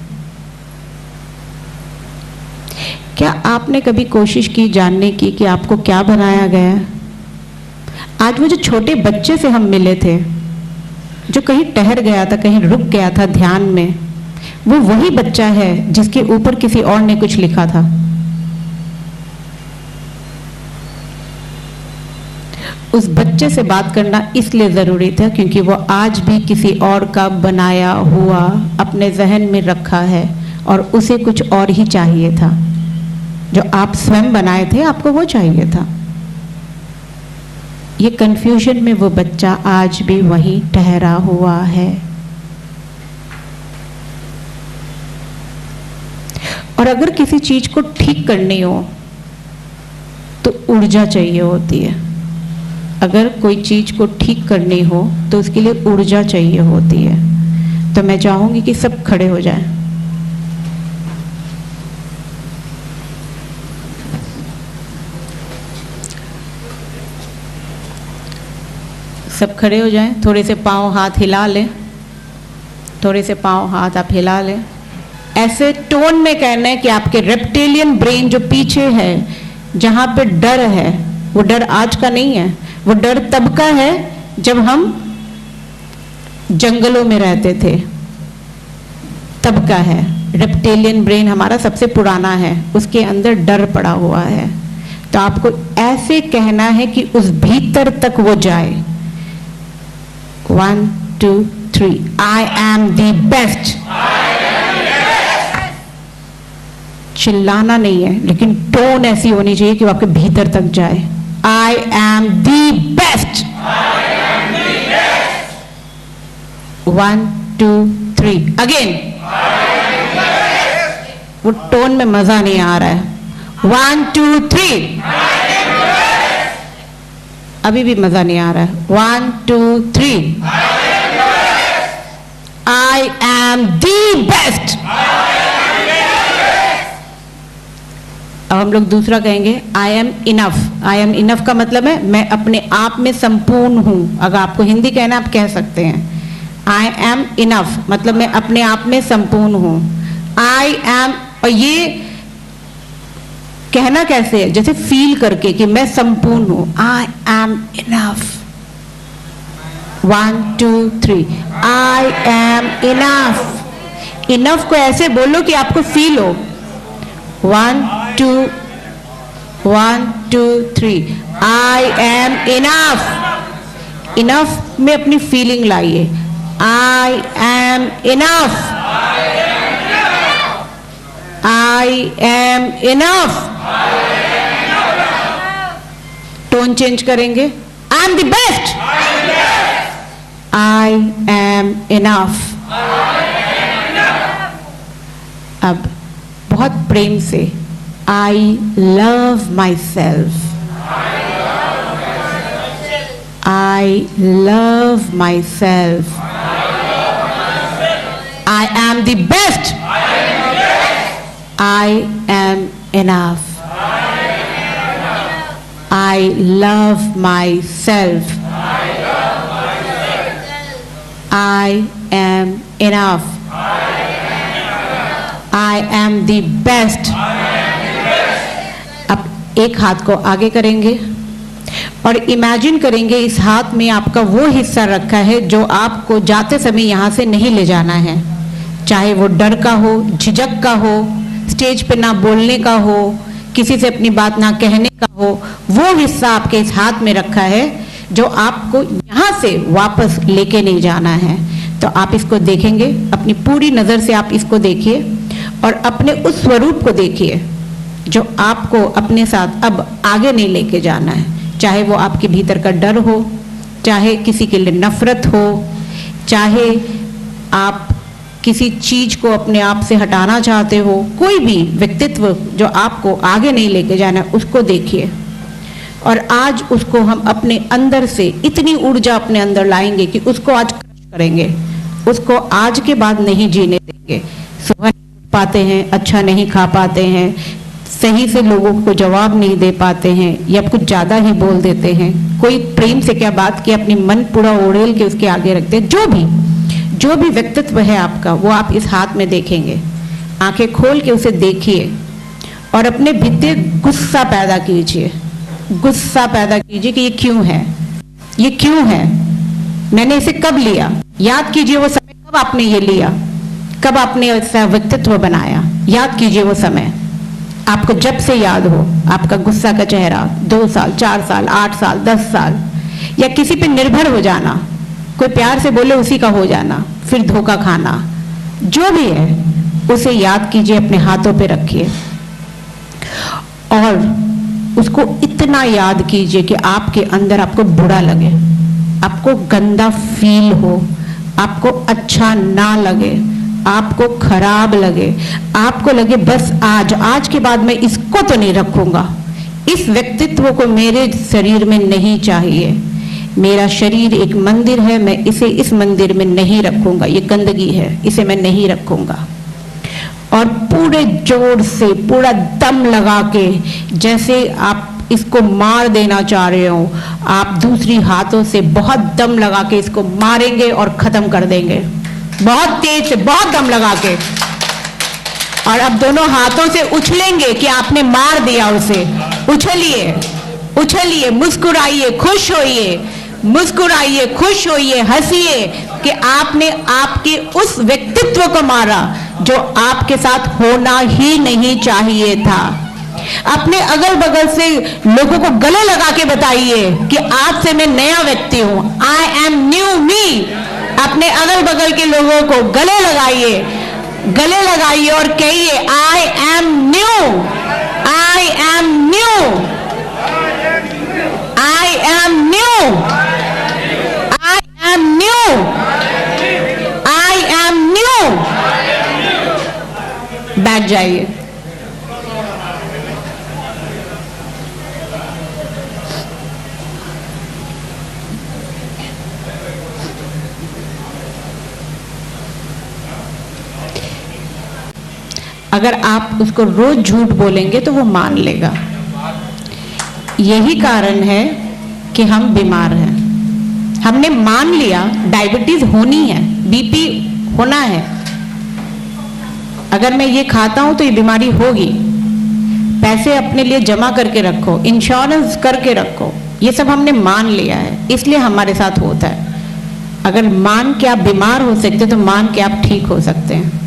A: क्या आपने कभी कोशिश की जानने की कि आपको क्या बनाया गया है? आज वो जो छोटे बच्चे से हम मिले थे, जो कहीं ठहर गया था, कहीं रुक गया था ध्यान में, वो वही बच्चा है जिसके ऊपर किसी और ने कुछ लिखा था। उस बच्चे से बात करना इसलिए ज़रूरी था क्योंकि वो आज भी किसी और का बनाया हुआ अपने जहन में रखा है और उसे कुछ और ही चाहिए था। जो आप स्वयं बनाए थे आपको वो चाहिए था। ये कंफ्यूजन में वो बच्चा आज भी वहीं ठहरा हुआ है। और अगर किसी चीज को ठीक करनी हो तो ऊर्जा चाहिए होती है। अगर कोई चीज को ठीक करनी हो तो उसके लिए ऊर्जा चाहिए होती है। तो मैं चाहूंगी कि सब खड़े हो जाएं। सब खड़े हो जाएं, थोड़े से पाँव हाथ हिला लें, थोड़े से पाँव हाथ आप हिला लें। ऐसे टोन में कहना है कि आपके रेप्टिलियन ब्रेन जो पीछे है, जहाँ पे डर है, वो डर आज का नहीं है, वो डर तब का है जब हम जंगलों में रहते थे, तब का है। रेप्टिलियन ब्रेन हमारा सबसे पुराना है, उसके अंदर डर पड़ा हुआ है। तो आपको ऐसे कहना है कि उस भीतर तक वो जाए। 1 2 3 आई एम द बेस्ट। चिल्लाना नहीं है, लेकिन टोन ऐसी होनी चाहिए कि वो आपके भीतर तक जाए। आई एम द बेस्ट। 1 2 3 अगेन। वो टोन में मजा नहीं आ रहा है। 1 2 3 अभी भी मजा नहीं आ रहा है। 1 2 3 आई एम द बेस्ट। अब हम लोग दूसरा कहेंगे, आई am enough. I am enough का मतलब है मैं अपने आप में संपूर्ण हूं। अगर आपको हिंदी कहना आप कह सकते हैं आई एम इनफ, मतलब मैं अपने आप में संपूर्ण हूं। आई एम, और ये कहना कैसे है, जैसे फील करके कि मैं संपूर्ण हूं। आई am enough. 1 2 3 I am enough. Enough को ऐसे बोलो कि आपको फील हो। 1 2 3 आई एम इनफ। इनफ में अपनी फीलिंग लाइए। I am enough. I am enough. Tone change करेंगे। I am the best. I am enough. अब बहुत प्रेम से, I love myself. I love myself. I am the best. I am enough. I love myself. I am enough. I am the best. अब एक हाथ को आगे करेंगे और इमेजिन करेंगे इस हाथ में आपका वो हिस्सा रखा है जो आपको जाते समय यहाँ से नहीं ले जाना है। चाहे वो डर का हो, झिझक का हो, स्टेज पे ना बोलने का हो, किसी से अपनी बात ना कहने का हो, वो हिस्सा आपके इस हाथ में रखा है जो आपको यहाँ से वापस लेके नहीं जाना है। तो आप इसको देखेंगे, अपनी पूरी नज़र से आप इसको देखिए और अपने उस स्वरूप को देखिए जो आपको अपने साथ अब आगे नहीं लेके जाना है। चाहे वो आपके भीतर का डर हो, चाहे किसी के लिए नफरत हो, चाहे आप किसी चीज को अपने आप से हटाना चाहते हो, कोई भी व्यक्तित्व जो आपको आगे नहीं लेके जाना है, उसको देखिए और आज उसको हम अपने अंदर से इतनी ऊर्जा अपने अंदर लाएंगे कि उसको आज क्रश करेंगे, उसको आज के बाद नहीं जीने देंगे। सुबह नहीं उठ पाते हैं, अच्छा नहीं खा पाते हैं, सही से लोगों को जवाब नहीं दे पाते हैं या कुछ ज़्यादा ही बोल देते हैं, कोई प्रेम से क्या बात की अपनी मन पूरा ओढ़ेल के उसके आगे रखते हैं। जो भी व्यक्तित्व है आपका, वो आप इस हाथ में देखेंगे। आंखें खोल के उसे देखिए और अपने भीतर गुस्सा पैदा कीजिए। गुस्सा पैदा कीजिए कि ये क्यों है, ये क्यों है, मैंने इसे कब लिया। याद कीजिए वो समय कब आपने ये लिया, कब आपने ऐसा व्यक्तित्व बनाया। याद कीजिए वो समय, आपको जब से याद हो आपका गुस्सा का चेहरा, 2 साल 4 साल 8 साल 10 साल, या किसी पे निर्भर हो जाना, कोई प्यार से बोले उसी का हो जाना, फिर धोखा खाना, जो भी है उसे याद कीजिए, अपने हाथों पे रखिए और उसको इतना याद कीजिए कि आपके अंदर आपको बुरा लगे, आपको गंदा फील हो, आपको अच्छा ना लगे, आपको खराब लगे, आपको लगे बस आज के बाद मैं इसको तो नहीं रखूंगा, इस व्यक्तित्व को मेरे शरीर में नहीं चाहिए, मेरा शरीर एक मंदिर है, मैं इसे इस मंदिर में नहीं रखूंगा, ये गंदगी है, इसे मैं नहीं रखूंगा। और पूरे जोर से, पूरा दम लगा के, जैसे आप इसको मार देना चाह रहे हो, आप दूसरी हाथों से बहुत दम लगा के इसको मारेंगे और खत्म कर देंगे, बहुत तेज से, बहुत दम लगा के। और अब दोनों हाथों से उछलेंगे कि आपने मार दिया उसे। उछलिए, उछलिए, मुस्कुराइए, खुश होइए, मुस्कुराइए, खुश होइए, हंसिए कि आपने आपके उस व्यक्तित्व को मारा जो आपके साथ होना ही नहीं चाहिए था। अपने अगल बगल से लोगों को गले लगा के बताइए कि आज से मैं नया व्यक्ति हूं, आई एम न्यू मी। अपने अगल बगल के लोगों को गले लगाइए, गले लगाइए और कहिए I am new, I am new, I am new, I am new, I am new. बैठ जाइए। अगर आप उसको रोज झूठ बोलेंगे तो वो मान लेगा। यही कारण है कि हम बीमार हैं। हमने मान लिया डायबिटीज होनी है, बीपी होना है, अगर मैं ये खाता हूं तो ये बीमारी होगी, पैसे अपने लिए जमा करके रखो, इंश्योरेंस करके रखो, ये सब हमने मान लिया है, इसलिए हमारे साथ होता है। अगर मान के आप बीमार हो सकते तो मान के आप ठीक हो सकते हैं।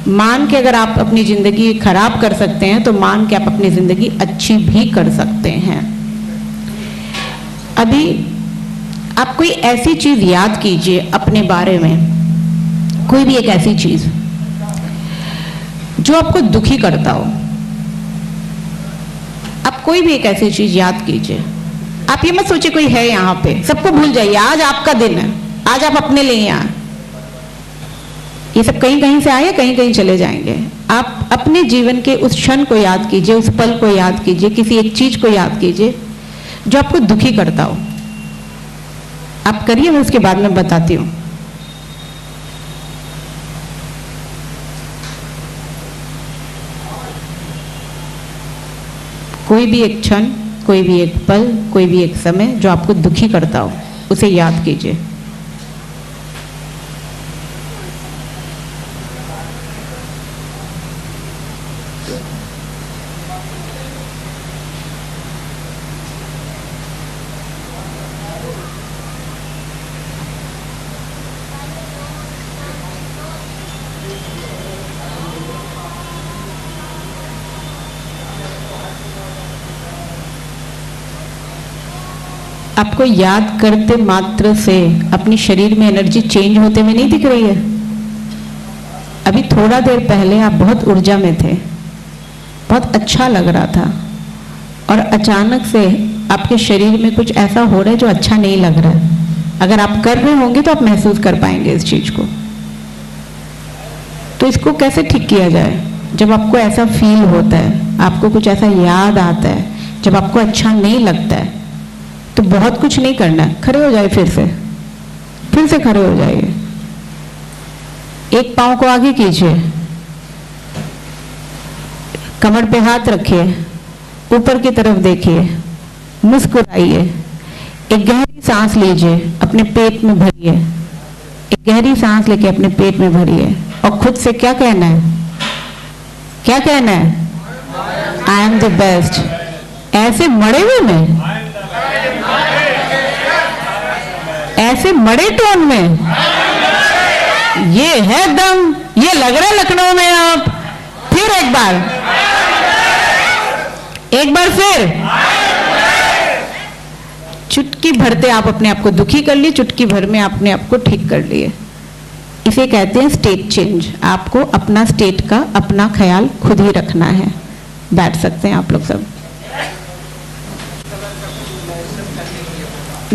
A: मान के अगर आप अपनी जिंदगी खराब कर सकते हैं तो मान के आप अपनी जिंदगी अच्छी भी कर सकते हैं। अभी आप कोई ऐसी चीज याद कीजिए अपने बारे में, कोई भी एक ऐसी चीज जो आपको दुखी करता हो। आप कोई भी एक ऐसी चीज याद कीजिए। आप ये मत सोचिए कोई है यहाँ पे, सबको भूल जाइए, आज आपका दिन है, आज आप अपने लिए यहाँ। ये सब कहीं कहीं से आए, कहीं कहीं चले जाएंगे। आप अपने जीवन के उस क्षण को याद कीजिए, उस पल को याद कीजिए, किसी एक चीज को याद कीजिए जो आपको दुखी करता हो। आप करिए, मैं उसके बाद में बताती हूं। कोई भी एक क्षण, कोई भी एक पल, कोई भी एक समय जो आपको दुखी करता हो, उसे याद कीजिए। आपको याद करते मात्र से अपनी शरीर में एनर्जी चेंज होते हुए नहीं दिख रही है? अभी थोड़ा देर पहले आप बहुत ऊर्जा में थे, बहुत अच्छा लग रहा था, और अचानक से आपके शरीर में कुछ ऐसा हो रहा है जो अच्छा नहीं लग रहा है। अगर आप कर रहे होंगे तो आप महसूस कर पाएंगे इस चीज को। तो इसको कैसे ठीक किया जाए? जब आपको ऐसा फील होता है, आपको कुछ ऐसा याद आता है, जब आपको अच्छा नहीं लगता है, तो बहुत कुछ नहीं करना है, खड़े हो जाए, फिर से खड़े हो जाइए। एक पांव को आगे कीजिए, कमर पे हाथ रखिए, ऊपर की तरफ देखिए, मुस्कुराइए, एक गहरी सांस लीजिए, अपने पेट में भरिए, एक गहरी सांस लेके अपने पेट में भरिए, और खुद से क्या कहना है? क्या कहना है? आई एम द बेस्ट। ऐसे मरे हुए में, ऐसे मरे टोन में, ये है दम, ये लग रहा है लखनऊ में आप। फिर एक बार फिर चुटकी भरते आप अपने आप को दुखी कर लिए, चुटकी भर में अपने आप को ठीक कर लिए। इसे कहते हैं स्टेट चेंज। आपको अपना स्टेट का अपना ख्याल खुद ही रखना है। बैठ सकते हैं आप लोग सब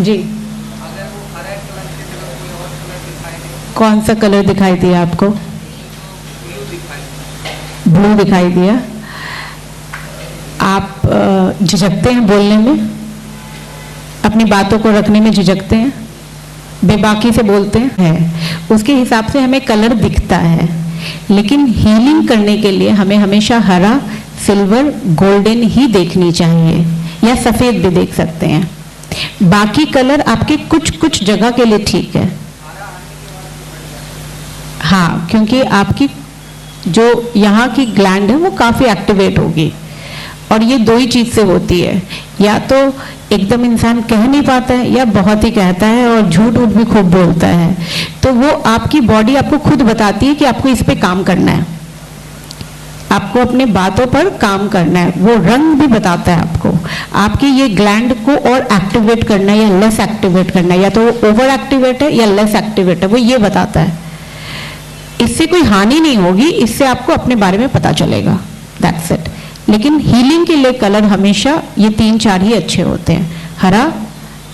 A: जी। कौन सा कलर दिखाई दिया आपको? ब्लू दिखाई दिया। आप झिझकते हैं बोलने में, अपनी बातों को रखने में झिझकते हैं, बेबाकी से बोलते हैं, उसके हिसाब से हमें कलर दिखता है। लेकिन हीलिंग करने के लिए हमें हमेशा हरा, सिल्वर, गोल्डन ही देखनी चाहिए। या सफ़ेद भी देख सकते हैं। बाकी कलर आपके कुछ कुछ जगह के लिए ठीक है। हाँ, क्योंकि आपकी जो यहाँ की ग्लैंड है वो काफ़ी एक्टिवेट होगी, और ये दो ही चीज़ से होती है, या तो एकदम इंसान कह नहीं पाता है या बहुत ही कहता है और झूठ उठ भी खूब बोलता है। तो वो आपकी बॉडी आपको खुद बताती है कि आपको इस पे काम करना है, आपको अपने बातों पर काम करना है। वो रंग भी बताता है आपको, आपकी ये ग्लैंड को और एक्टिवेट करना है या लेस एक्टिवेट करना है, या तो वो ओवर एक्टिवेट है या लेस एक्टिवेट है, वो ये बताता है। इससे कोई हानि नहीं होगी, इससे आपको अपने बारे में पता चलेगा, दैट्स इट। लेकिन हीलिंग के लिए कलर हमेशा ये 3-4 ही अच्छे होते हैं, हरा,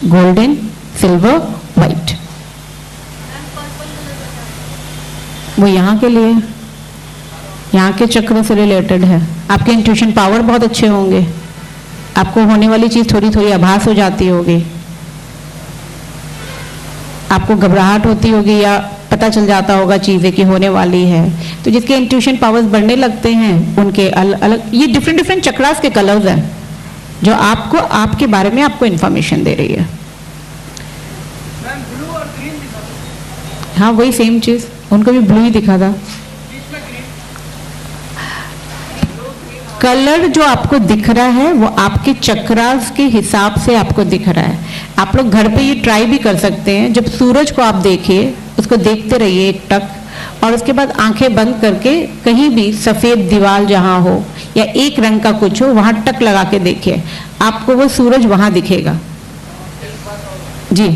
A: गोल्डन, सिल्वर, वाइट। वो यहाँ के लिए, यहाँ के चक्रों से रिलेटेड है। आपके इंट्यूशन पावर बहुत अच्छे होंगे, आपको होने वाली चीज थोड़ी थोड़ी आभास हो जाती होगी, आपको घबराहट होती होगी या पता चल जाता होगा चीजें कि होने वाली है। तो जिसके इंट्यूशन पावर्स बढ़ने लगते हैं उनके अलग अलग ये डिफरेंट चक्रास के कलर्स हैं जो आपको आपके बारे में आपको इंफॉर्मेशन दे रही है।
B: ब्लू और ग्रीन दिखा दो।
A: हाँ, वही सेम चीज, उनको भी ब्लू ही दिखा था।
B: बीच में ग्रीन।
A: कलर जो आपको दिख रहा है वो आपके चक्रास के हिसाब से आपको दिख रहा है। आप लोग घर पे ये ट्राई भी कर सकते हैं। जब सूरज को आप देखिए, उसको देखते रहिए एक टक, और उसके बाद आंखें बंद करके कहीं भी सफेद दीवार जहां हो या एक रंग का कुछ हो वहां टक लगा के देखिए, आपको वो सूरज वहां दिखेगा। जी,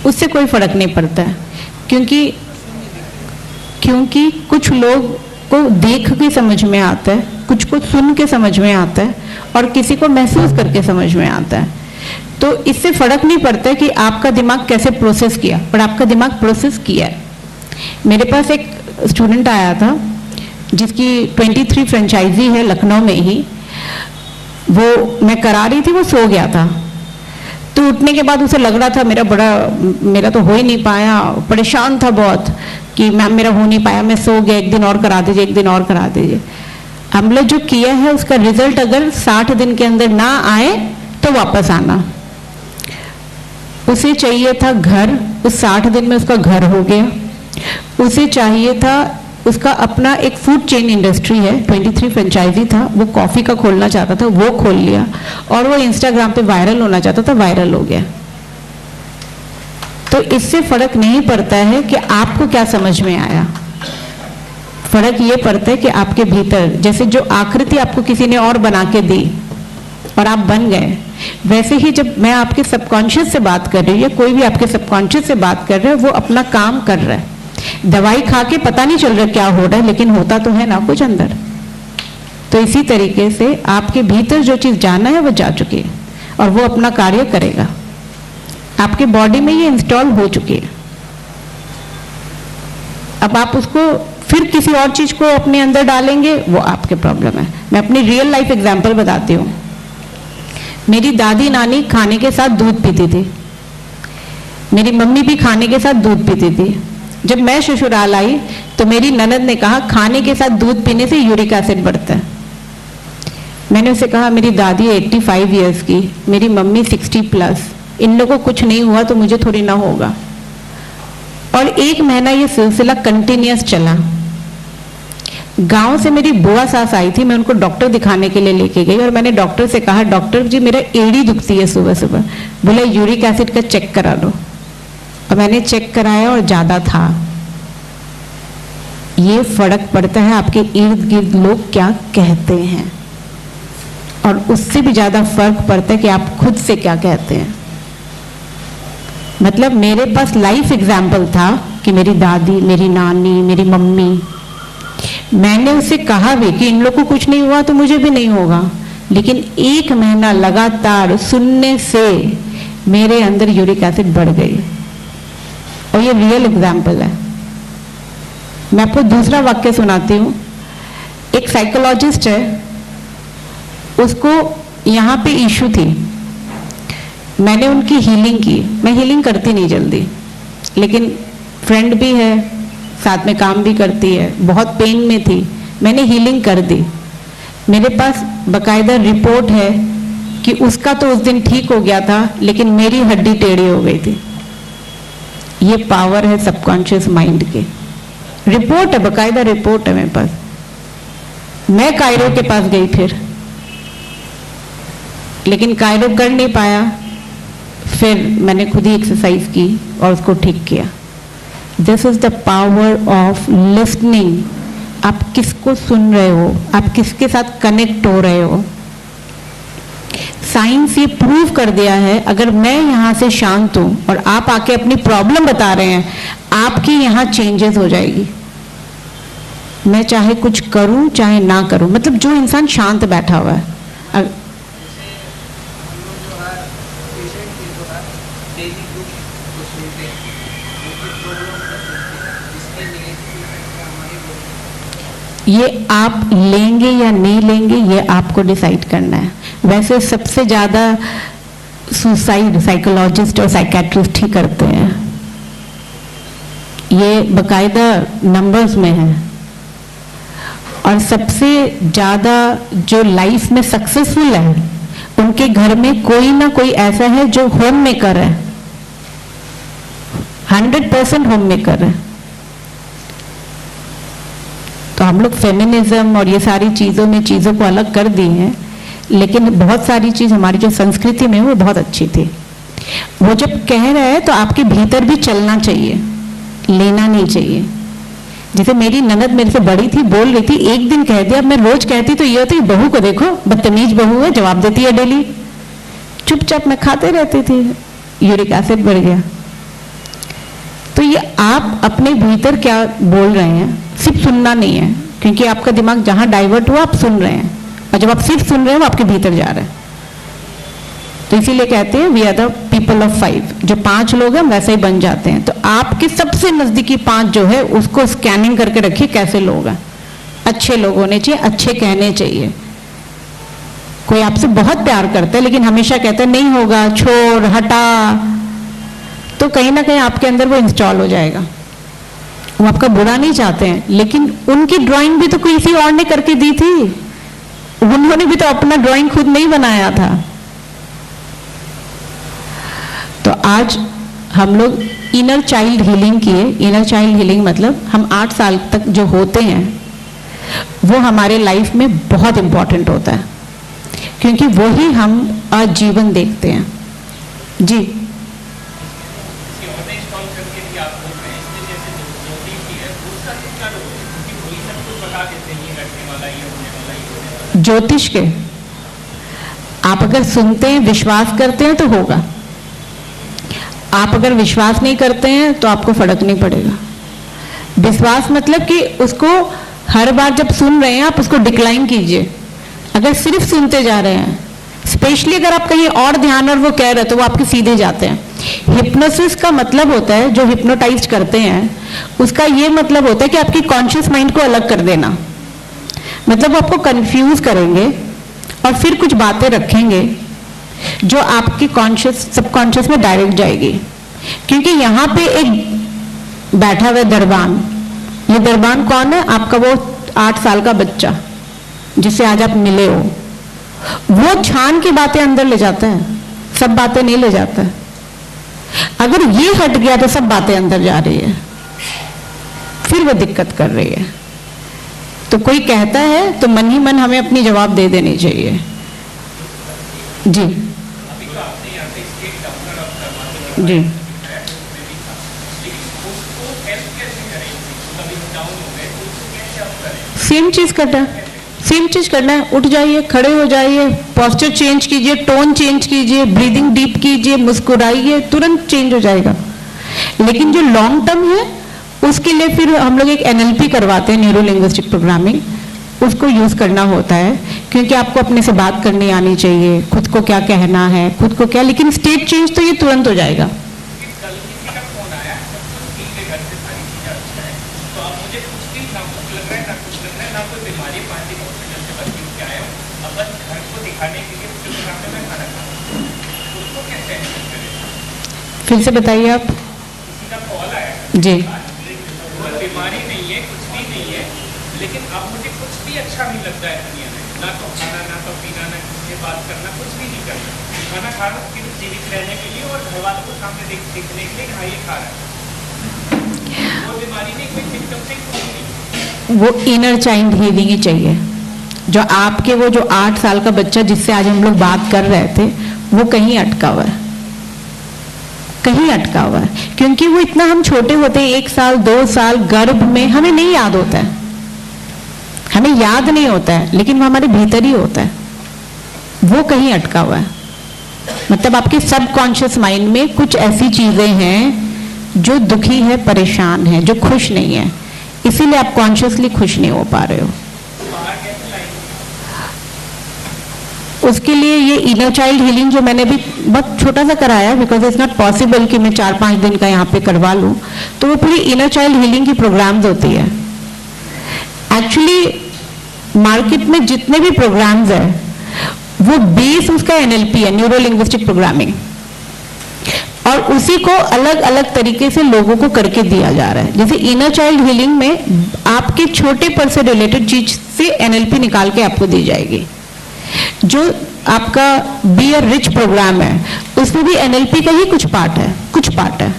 A: उससे कोई फर्क नहीं पड़ता है, क्योंकि कुछ लोग को देख के समझ में आता है, कुछ को सुन के समझ में आता है, और किसी को महसूस करके समझ में आता है। तो इससे फर्क नहीं पड़ता है कि आपका दिमाग कैसे प्रोसेस किया, पर आपका दिमाग प्रोसेस किया है। मेरे पास एक स्टूडेंट आया था जिसकी 23 फ्रेंचाइजी है लखनऊ में ही। वो मैं करा रही थी, वो सो गया था। तो उठने के बाद उसे लग रहा था मेरा तो हो ही नहीं पाया, परेशान था बहुत कि मैम मेरा हो नहीं पाया, मैं सो गया, एक दिन और करा दीजिए, एक दिन और करा दीजिए। हमने जो किया है उसका रिजल्ट अगर 60 दिन के अंदर ना आए तो वापस आना। उसे चाहिए था घर, उस 60 दिन में उसका घर हो गया। उसे चाहिए था, उसका अपना एक फूड चेन इंडस्ट्री है, 23 फ्रेंचाइजी था, वो कॉफी का खोलना चाहता था, वो खोल लिया। और वो इंस्टाग्राम पे वायरल होना चाहता था, वायरल हो गया। तो इससे फर्क नहीं पड़ता है कि आपको क्या समझ में आया, फर्क ये पड़ता है कि आपके भीतर, जैसे जो आकृति आपको किसी ने और बना के दी और आप बन गए, वैसे ही जब मैं आपके सबकॉन्शियस से बात कर रही हूँ, कोई भी आपके सबकॉन्शियस से बात कर रहा है, वो अपना काम कर रहा है। दवाई खा के पता नहीं चल रहा क्या हो रहा है, लेकिन होता तो है ना कुछ अंदर। तो इसी तरीके से आपके भीतर जो चीज जाना है वो जा चुकी है और वो अपना कार्य करेगा। आपके बॉडी में ये इंस्टॉल हो चुकी है। अब आप उसको फिर किसी और चीज को अपने अंदर डालेंगे, वो आपके प्रॉब्लम है। मैं अपनी रियल लाइफ एग्जांपल बताती हूँ। मेरी दादी नानी खाने के साथ दूध पीती थी, मेरी मम्मी भी खाने के साथ दूध पीती थी। जब मैं ससुराल आई तो मेरी ननद ने कहा खाने के साथ दूध पीने से यूरिक एसिड बढ़ता है। मैंने उसे कहा मेरी दादी 85 इयर्स की, मेरी मम्मी 60+, इन लोगों को कुछ नहीं हुआ तो मुझे थोड़ी ना होगा। और 1 महीना ये सिलसिला कंटिन्यूअस चला। गांव से मेरी बुआ सास आई थी, मैं उनको डॉक्टर दिखाने के लिए लेके गई और मैंने डॉक्टर से कहा डॉक्टर जी मेरा एड़ी दुखती है सुबह सुबह। बोला यूरिक एसिड का चेक करा लो। और मैंने चेक कराया और ज्यादा था। ये फर्क पड़ता है आपके इर्द गिर्द लोग क्या कहते हैं, और उससे भी ज्यादा फर्क पड़ता है कि आप खुद से क्या कहते हैं। मतलब मेरे पास लाइफ एग्जाम्पल था कि मेरी दादी, मेरी नानी, मेरी मम्मी, मैंने उसे कहा भी कि इन लोगों को कुछ नहीं हुआ तो मुझे भी नहीं होगा, लेकिन 1 महीना लगातार सुनने से मेरे अंदर यूरिक एसिड बढ़ गई। और ये रियल एग्जाम्पल है। मैं आपको दूसरा वाक्य सुनाती हूँ। एक साइकोलॉजिस्ट है, उसको यहाँ पे इशू थी, मैंने उनकी हीलिंग की। मैं हीलिंग करती नहीं जल्दी, लेकिन फ्रेंड भी है, साथ में काम भी करती है, बहुत पेन में थी, मैंने हीलिंग कर दी। मेरे पास बकायदा रिपोर्ट है कि उसका तो उस दिन ठीक हो गया था, लेकिन मेरी हड्डी टेढ़ी हो गई थी। ये पावर है सबकॉन्शियस माइंड के। रिपोर्ट है, बकायदा रिपोर्ट है मेरे पास। मैं कायरो के पास गई फिर, लेकिन कायरो कर नहीं पाया। फिर मैंने खुद ही एक्सरसाइज की और उसको ठीक किया। This is the power of listening. आप किसको सुन रहे हो, आप किसके साथ कनेक्ट हो रहे हो। साइंस ये प्रूव कर दिया है, अगर मैं यहां से शांत हूं और आप आके अपनी प्रॉब्लम बता रहे हैं, आपकी यहां चेंजेस हो जाएगी। मैं चाहे कुछ करूं चाहे ना करूं, मतलब जो इंसान शांत बैठा हुआ है। ये आप लेंगे या नहीं लेंगे, ये आपको डिसाइड करना है। वैसे सबसे ज़्यादा सुसाइड साइकोलॉजिस्ट और साइकेट्रिस्ट ही करते हैं, ये बकायदा नंबर्स में है। और सबसे ज़्यादा जो लाइफ में सक्सेसफुल है, उनके घर में कोई ना कोई ऐसा है जो होम मेकर है, 100% होम मेकर है। तो हम लोग फेमिनिज्म और ये सारी चीज़ों में चीज़ों को अलग कर दी हैं, लेकिन बहुत सारी चीज़ हमारी जो संस्कृति में वो बहुत अच्छी थी। वो जब कह रहे हैं तो आपके भीतर भी चलना चाहिए, लेना नहीं चाहिए। जैसे मेरी ननद मेरे से बड़ी थी, बोल रही थी, एक दिन कह दिया, अब मैं रोज कहती तो ये होती, बहू को देखो बदतमीज बहू है, जवाब देती है डेली। चुपचाप मैं खाते रहती थी, यूरिक एसिड बढ़ गया। तो ये आप अपने भीतर क्या बोल रहे हैं, सिर्फ सुनना नहीं है, क्योंकि आपका दिमाग जहां डाइवर्ट हुआ आप सुन रहे हैं, और जब आप सिर्फ सुन रहे हैं वो आपके भीतर जा रहे हैं। तो इसीलिए कहते हैं we are the people of 5, जो 5 लोग हैं वैसे ही बन जाते हैं। तो आपके सबसे नजदीकी 5 जो है उसको स्कैनिंग करके रखिए, कैसे लोग हैं। अच्छे लोग होने चाहिए, अच्छे कहने चाहिए। कोई आपसे बहुत प्यार करता है लेकिन हमेशा कहता है नहीं होगा, छोड़, हटा, तो कहीं ना कहीं आपके अंदर वो इंस्टॉल हो जाएगा। वो आपका बुरा नहीं चाहते हैं, लेकिन उनकी ड्राइंग भी तो किसी और ने करके दी थी, उन्होंने भी तो अपना ड्राइंग खुद नहीं बनाया था। तो आज हम लोग इनर चाइल्ड हीलिंग किए। इनर चाइल्ड हीलिंग मतलब हम 8 साल तक जो होते हैं वो हमारे लाइफ में बहुत इंपॉर्टेंट होता है, क्योंकि वही हम आजीवन देखते हैं। जी, ज्योतिष के आप अगर सुनते हैं, विश्वास करते हैं तो होगा। आप अगर विश्वास नहीं करते हैं तो आपको फर्क नहीं पड़ेगा। विश्वास मतलब कि उसको हर बार जब सुन रहे हैं आप उसको डिक्लाइन कीजिए। अगर सिर्फ सुनते जा रहे हैं, स्पेशली अगर आप कहीं और ध्यान और वो कह रहे हैं तो वो आपके सीधे जाते हैं। हिप्नोसिस का मतलब होता है, जो हिप्नोटाइज करते हैं उसका ये मतलब होता है कि आपकी कॉन्शियस माइंड को अलग कर देना। मतलब वो आपको कंफ्यूज करेंगे और फिर कुछ बातें रखेंगे जो आपके कॉन्शियस सबकॉन्शियस में डायरेक्ट जाएगी। क्योंकि यहाँ पे एक बैठा हुआ दरबान, ये दरबान कौन है? आपका वो 8 साल का बच्चा जिससे आज आप मिले हो। वो छान की बातें अंदर ले जाता है, सब बातें नहीं ले जाता है। अगर ये हट गया तो सब बातें अंदर जा रही है, फिर वो दिक्कत कर रही है। तो कोई कहता है तो मन ही मन हमें अपनी जवाब दे देनी चाहिए। जी जी, सेम चीज करना है, सेम चीज करना है। उठ जाइए, खड़े हो जाइए, पोस्चर चेंज कीजिए, टोन चेंज कीजिए, ब्रीदिंग डीप कीजिए, मुस्कुराइए, तुरंत चेंज हो जाएगा। लेकिन जो लॉन्ग टर्म है उसके लिए फिर हम लोग एक NLP करवाते हैं, न्यूरो लिंग्विस्टिक प्रोग्रामिंग, उसको यूज करना होता है। क्योंकि आपको अपने से बात करनी आनी चाहिए, खुद को क्या कहना है, खुद को क्या, लेकिन स्टेट चेंज तो ये तुरंत हो जाएगा। फिर से बताइए आप। जी,
B: बीमारी नहीं है, कुछ भी नहीं है, लेकिन अब मुझे कुछ भी अच्छा नहीं लगता है दुनिया में। ना तो खाना, ना तो पीना, ना किसी से बात करना, कुछ भी नहीं करना। खाना खा रहा हूँ सिर्फ जीवित रहने के लिए और घर वालों को सामने देखने के लिए हाँ ये खा रहा है। वो बीमारी नहीं, कोई सिम्टम नहीं, कुछ नहीं।
A: वो इनर चाइल्ड हीलिंग ही चाहिए। जो आपके वो जो 8 साल का बच्चा जिससे आज हम लोग बात कर रहे थे, वो कहीं अटका हुआ है, कहीं अटका हुआ है। क्योंकि वो इतना हम छोटे होते हैं, 1 साल 2 साल गर्भ में, हमें नहीं याद होता है, हमें याद नहीं होता है, लेकिन वो हमारे भीतर ही होता है। वो कहीं अटका हुआ है। मतलब आपके सबकॉन्शियस माइंड में कुछ ऐसी चीजें हैं जो दुखी है, परेशान है, जो खुश नहीं है, इसीलिए आप कॉन्शियसली खुश नहीं हो पा रहे हो। उसके लिए ये इनर चाइल्ड हीलिंग जो मैंने भी बहुत छोटा सा कराया, बिकॉज इट्स नॉट पॉसिबल कि मैं 4-5 दिन का यहाँ पे करवा लूँ, तो वो पूरी इनर चाइल्ड हीलिंग की प्रोग्राम्स होती है। एक्चुअली मार्केट में जितने भी प्रोग्राम्स है वो बेस उसका एनएलपी है, न्यूरो लिंग्विस्टिक प्रोग्रामिंग, और उसी को अलग अलग तरीके से लोगों को करके दिया जा रहा है। जैसे इनर चाइल्ड हीलिंग में आपके छोटे पर से रिलेटेड चीज से एनएलपी निकाल के आपको दी जाएगी। जो आपका बी अ रिच प्रोग्राम है उसमें भी एनएलपी का ही कुछ पार्ट है।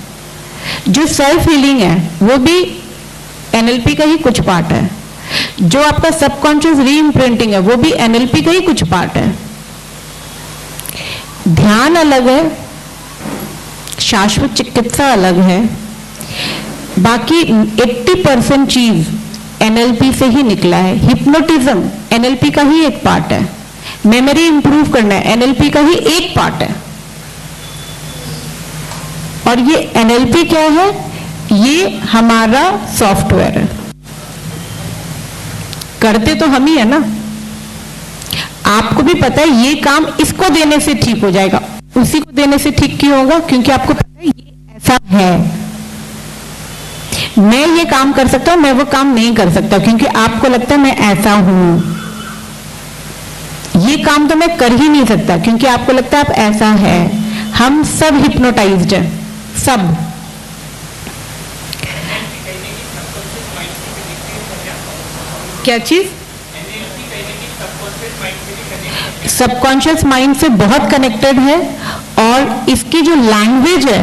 A: जो सेल्फ हीलिंग है वो भी एनएलपी का ही कुछ पार्ट है। जो आपका सबकॉन्शियस रीइम्प्रिंटिंग है वो भी एनएलपी का ही कुछ पार्ट है। ध्यान अलग है, शाश्वत चिकित्सा अलग है, बाकी 80% चीज एनएलपी से ही निकला है। हिप्नोटिज्म एनएलपी का ही एक पार्ट है। मेमोरी इंप्रूव करना है, एनएलपी का ही एक पार्ट है। और ये एनएलपी क्या है? ये हमारा सॉफ्टवेयर है। करते तो हम ही है ना। आपको भी पता है ये काम इसको देने से ठीक हो जाएगा, उसी को देने से ठीक क्यों होगा? क्योंकि आपको पता है ये ऐसा है। मैं ये काम कर सकता हूं, मैं वो काम नहीं कर सकता, क्योंकि आपको लगता है मैं ऐसा हूं। ये काम तो मैं कर ही नहीं सकता, क्योंकि आपको लगता है आप ऐसा है। हम सब हिप्नोटाइज्ड हैं, सब। क्या चीज? सबकॉन्शियस माइंड से बहुत कनेक्टेड है, और इसकी जो लैंग्वेज है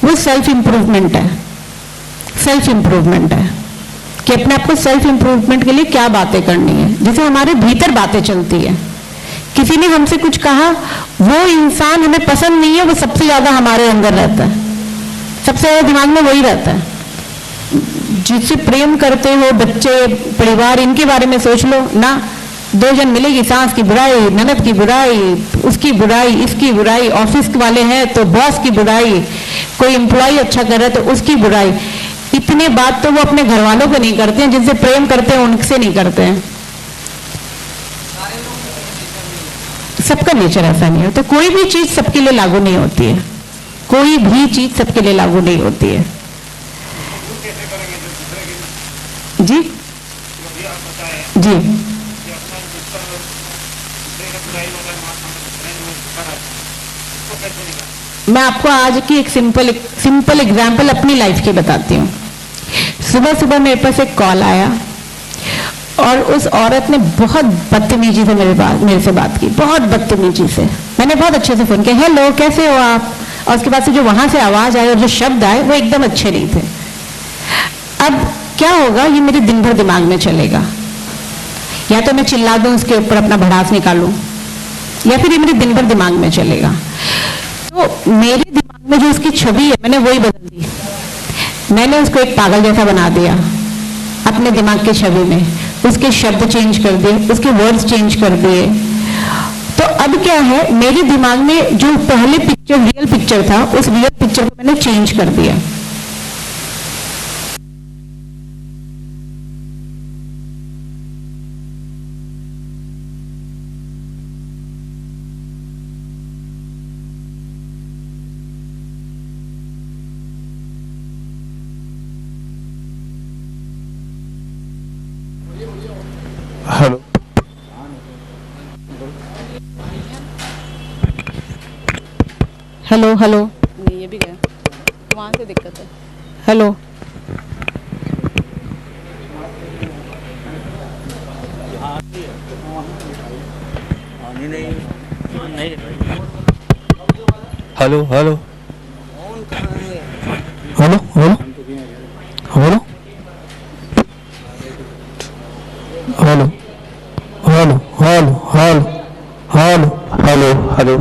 A: वो सेल्फ इंप्रूवमेंट है। सेल्फ इंप्रूवमेंट है कि अपने आप को सेल्फ इंप्रूवमेंट के लिए क्या बातें करनी है। जैसे हमारे भीतर बातें चलती है, किसी ने हमसे कुछ कहा, वो इंसान हमें पसंद नहीं है, वो सबसे ज्यादा हमारे अंदर रहता है, सबसे ज्यादा दिमाग में वही रहता है। जिससे प्रेम करते हो, बच्चे, परिवार, इनके बारे में सोच लो ना। 2 जन मिलेगी, सास की बुराई, ननद की बुराई, उसकी बुराई, इसकी बुराई, ऑफिस वाले हैं तो बॉस की बुराई, कोई एम्प्लॉय अच्छा कर रहा है तो उसकी बुराई। इतने बात तो वो अपने घर वालों को नहीं करते हैं, जिनसे प्रेम करते हैं उनसे नहीं करते हैं। सबका नेचर ऐसा नहीं होता। कोई भी चीज सबके लिए लागू नहीं होती है, कोई भी चीज सबके लिए लागू नहीं होती है। जी जी मैं आपको आज की एक सिंपल एग्जांपल अपनी लाइफ की बताती हूँ। सुबह सुबह मेरे पास एक कॉल आया, और उस औरत ने बहुत बदतमीजी से मेरे से बात की, बहुत बदतमीजी से। मैंने बहुत अच्छे से फोन किया, हेलो कैसे हो आप, और उसके बाद से जो वहां से आवाज आई और जो शब्द आए वो एकदम अच्छे नहीं थे। अब क्या होगा, ये मेरे दिन भर दिमाग में चलेगा। या तो मैं चिल्ला दूं, उसके ऊपर अपना भड़ास निकालूं, या फिर ये मेरे दिन भर दिमाग में चलेगा। तो मेरे दिमाग में जो उसकी छवि है, मैंने वही बदल दी। मैंने उसको एक पागल जैसा बना दिया अपने दिमाग की छवि में। उसके शब्द चेंज कर दिए, उसके वर्ड्स चेंज कर दिए। तो अब क्या है, मेरे दिमाग में जो पहले पिक्चर, रियल पिक्चर था, उस रियल पिक्चर को मैंने चेंज कर दिया।
C: हेलो,
A: हेलो हेलो नहीं, ये भी गया, वहां से दिक्कत है। Hello
C: hello hello hello hello hello hello hello hello hello hello hello hello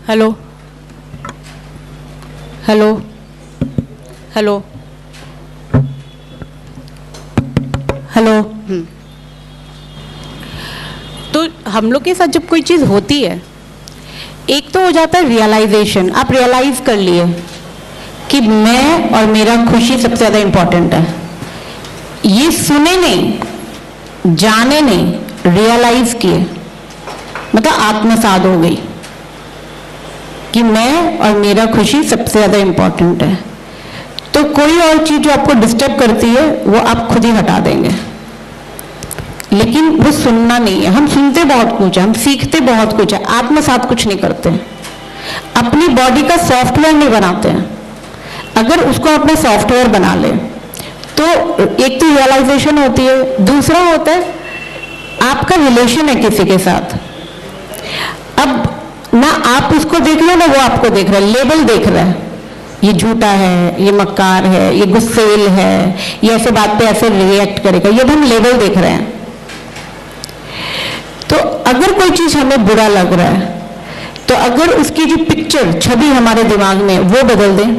A: hello hello hello hello तो हम लोग के साथ जब कोई चीज़ होती है, एक तो हो जाता है रियलाइजेशन, आप रियलाइज कर लिए कि मैं और मेरा खुशी सबसे ज़्यादा इम्पोर्टेंट है। ये सुने नहीं, जाने नहीं, रियलाइज किए, मतलब आत्मसात हो गई कि मैं और मेरा खुशी सबसे ज़्यादा इम्पोर्टेंट है। तो कोई और चीज़ जो आपको डिस्टर्ब करती है वो आप खुद ही हटा देंगे, लेकिन वो सुनना नहीं है। हम सुनते बहुत कुछ है, हम सीखते बहुत कुछ है, आत्मसात कुछ नहीं करते, अपनी बॉडी का सॉफ्टवेयर नहीं बनाते हैं। अगर उसको अपने सॉफ्टवेयर बना ले तो एक तो रियलाइजेशन होती है, दूसरा होता है आपका रिलेशन है किसी के साथ। अब ना आप उसको देख रहे हो ना वो आपको देख रहा है, लेबल देख रहा है, ये झूठा है, ये मक्कार है, ये गुस्सेल है, ये ऐसे बात पे ऐसे रिएक्ट करेगा, ये हम लेबल देख रहे हैं। तो अगर कोई चीज हमें बुरा लग रहा है तो अगर उसकी जो पिक्चर, छवि हमारे दिमाग में, वो बदल दें,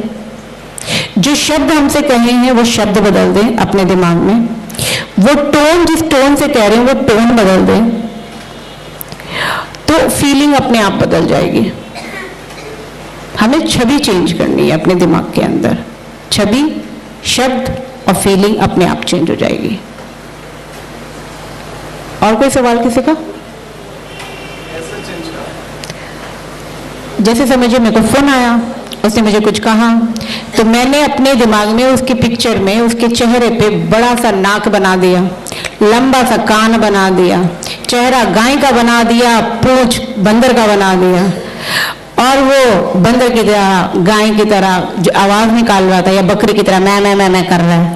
A: जो शब्द हमसे कहे हैं वो शब्द बदल दें अपने दिमाग में, वो टोन जिस टोन से कह रहे हैं वो टोन बदल दें, तो फीलिंग अपने आप बदल जाएगी। हमें छवि चेंज करनी है अपने दिमाग के अंदर, छवि, शब्द और फीलिंग अपने आप चेंज हो जाएगी। और कोई सवाल किसी का? जैसे समझिए मेरे को फोन आया, उसने मुझे कुछ कहा, तो मैंने अपने दिमाग में उसकी पिक्चर में उसके चेहरे पे बड़ा सा नाक बना दिया, लंबा सा कान बना दिया, चेहरा गाय का बना दिया, पूंछ बंदर का बना दिया, और वो बंदर की तरह, गाय की तरह जो आवाज निकाल रहा था, या बकरी की तरह मैं कर रहा है।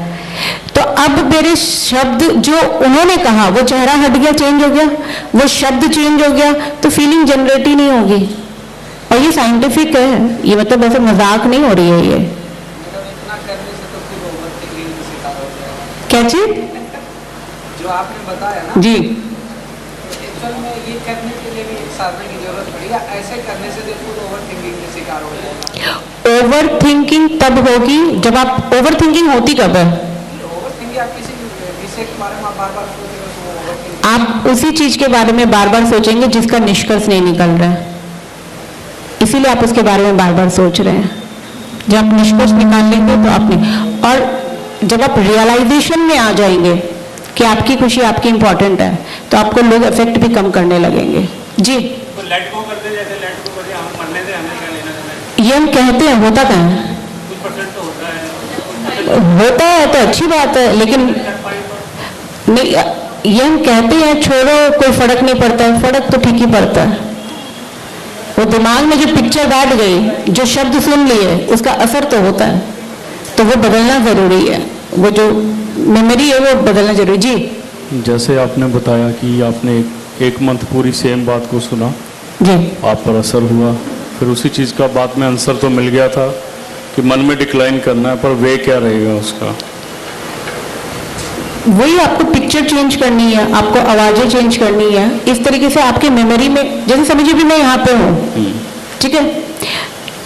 A: तो अब मेरे शब्द जो उन्होंने कहा, वो चेहरा हट गया, चेंज हो गया, वो शब्द चेंज हो गया, तो फीलिंग जनरेट ही नहीं होगी। और ये साइंटिफिक है, ये मतलब ऐसे मजाक नहीं हो रही है ये। क्या चीज?
D: जो आपने बताया ना
A: जी,
D: एक्चुअल में ये करने के लिए भी एक साधन की जरूरत पड़ी, या ऐसे करने से देखो तो ओवर थिंकिंग के शिकार हो जाएगा।
A: ओवर थिंकिंग तब होगी जब आप, ओवर थिंकिंग होती कब है?
D: ओवर थिंकिंग आप किसी विषय के बारे में आप बार बार सोच रहे हो तो ओवर थिंकिंग।
A: आप उसी चीज के बारे में बार बार सोचेंगे जिसका निष्कर्ष नहीं निकल रहा है, इसीलिए आप उसके बारे में बार बार सोच रहे हैं। जब आप निष्कर्ष निकाल लेंगे तो आपने, और जब आप रियलाइजेशन में आ जाएंगे कि आपकी खुशी आपकी इंपॉर्टेंट है, तो आपको लोग इफेक्ट भी कम करने लगेंगे। जी,
B: तो लेट गो कर दे, जैसे लेट गो कर दिया, हम मरने से हमें क्या लेना देना है?
A: ये हम कहते हैं, होता क्या है?
B: कुछ परसेंट तो होता है,
A: होता है तो अच्छी बात है, लेकिन
B: कर पाए तो
A: नहीं, ये हम कहते हैं छोड़ो, कोई फर्क नहीं पड़ता है, फर्क तो ठीक ही पड़ता है। वो दिमाग में जो पिक्चर बैठ गई, जो शब्द सुन लिए, उसका असर तो होता है, तो वो बदलना जरूरी है, वो जो मेमोरी है वो बदलना जरूरी। जी,
C: जैसे आपने बताया कि आपने एक मंथ पूरी सेम बात को सुना,
A: जी,
C: आप पर असर हुआ, फिर उसी चीज़ का बाद में आंसर तो मिल गया था कि मन में डिक्लाइन करना है, पर वे क्या रहेगा उसका?
A: वही आपको पिक्चर चेंज करनी है, आपको आवाजें चेंज करनी है, इस तरीके से आपके मेमोरी में, जैसे समझिए भी मैं यहाँ पे हूँ, ठीक है,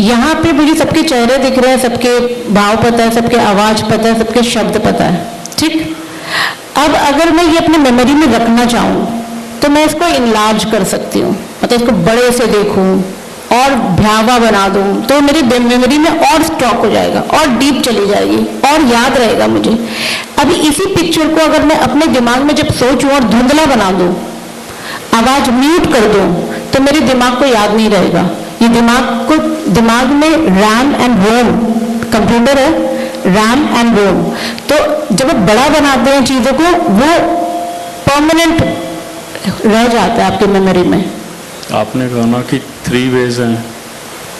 A: यहाँ पे मुझे सबके चेहरे दिख रहे हैं, सबके भाव पता है, सबके आवाज पता है, सबके शब्द पता है, ठीक। अब अगर मैं ये अपने मेमोरी में रखना चाहूँ तो मैं इसको इनलार्ज कर सकती हूँ, मतलब इसको बड़े से देखूँ और भयावह बना दूँ, तो मेरी मेमोरी में और स्टॉक हो जाएगा और डीप चली जाएगी और याद रहेगा मुझे। अभी इसी पिक्चर को अगर मैं अपने दिमाग में जब सोचूं और धुंधला बना दूं, आवाज म्यूट कर दूं, तो मेरे दिमाग को याद नहीं रहेगा। ये दिमाग में रैम एंड रोम, कंप्यूटर है, रैम एंड रोम। तो जब आप बड़ा बनाते हैं चीजों को, वो परमानेंट रह जाता है आपकी मेमोरी में।
C: आपने कहा ना कि 3 वेज हैं,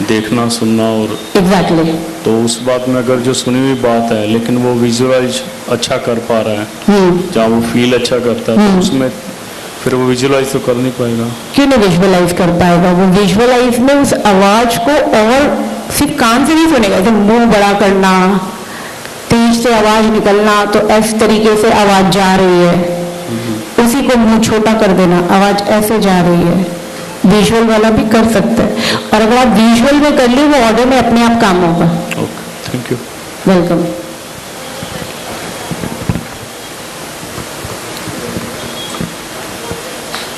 C: देखना सुनना और
A: एग्जैक्टली।
C: तो उस बात में अगर जो सुनी हुई बात है लेकिन वो विजुअलाइज अच्छा कर पा रहा है, जहाँ वो फील अच्छा करता है, तो उसमें फिर वो विजुअलाइज तो कर नहीं पाएगा।
A: क्यों नहीं विजुअलाइज कर पाएगा? वो विजुअलाइज में उस आवाज को और सिर्फ कान से नहीं सुनेगा, जैसे मुंह बड़ा करना, तेज से आवाज निकलना, तो इस तरीके से आवाज जा रही है, उसी को मुंह छोटा कर देना, आवाज ऐसे जा रही है, विजुअल वाला भी कर सकता है। और अगर आप विजुअल में कर लिए वो ऑर्डर में अपने आप काम होगा।
C: Okay, thank you.
A: वेलकम।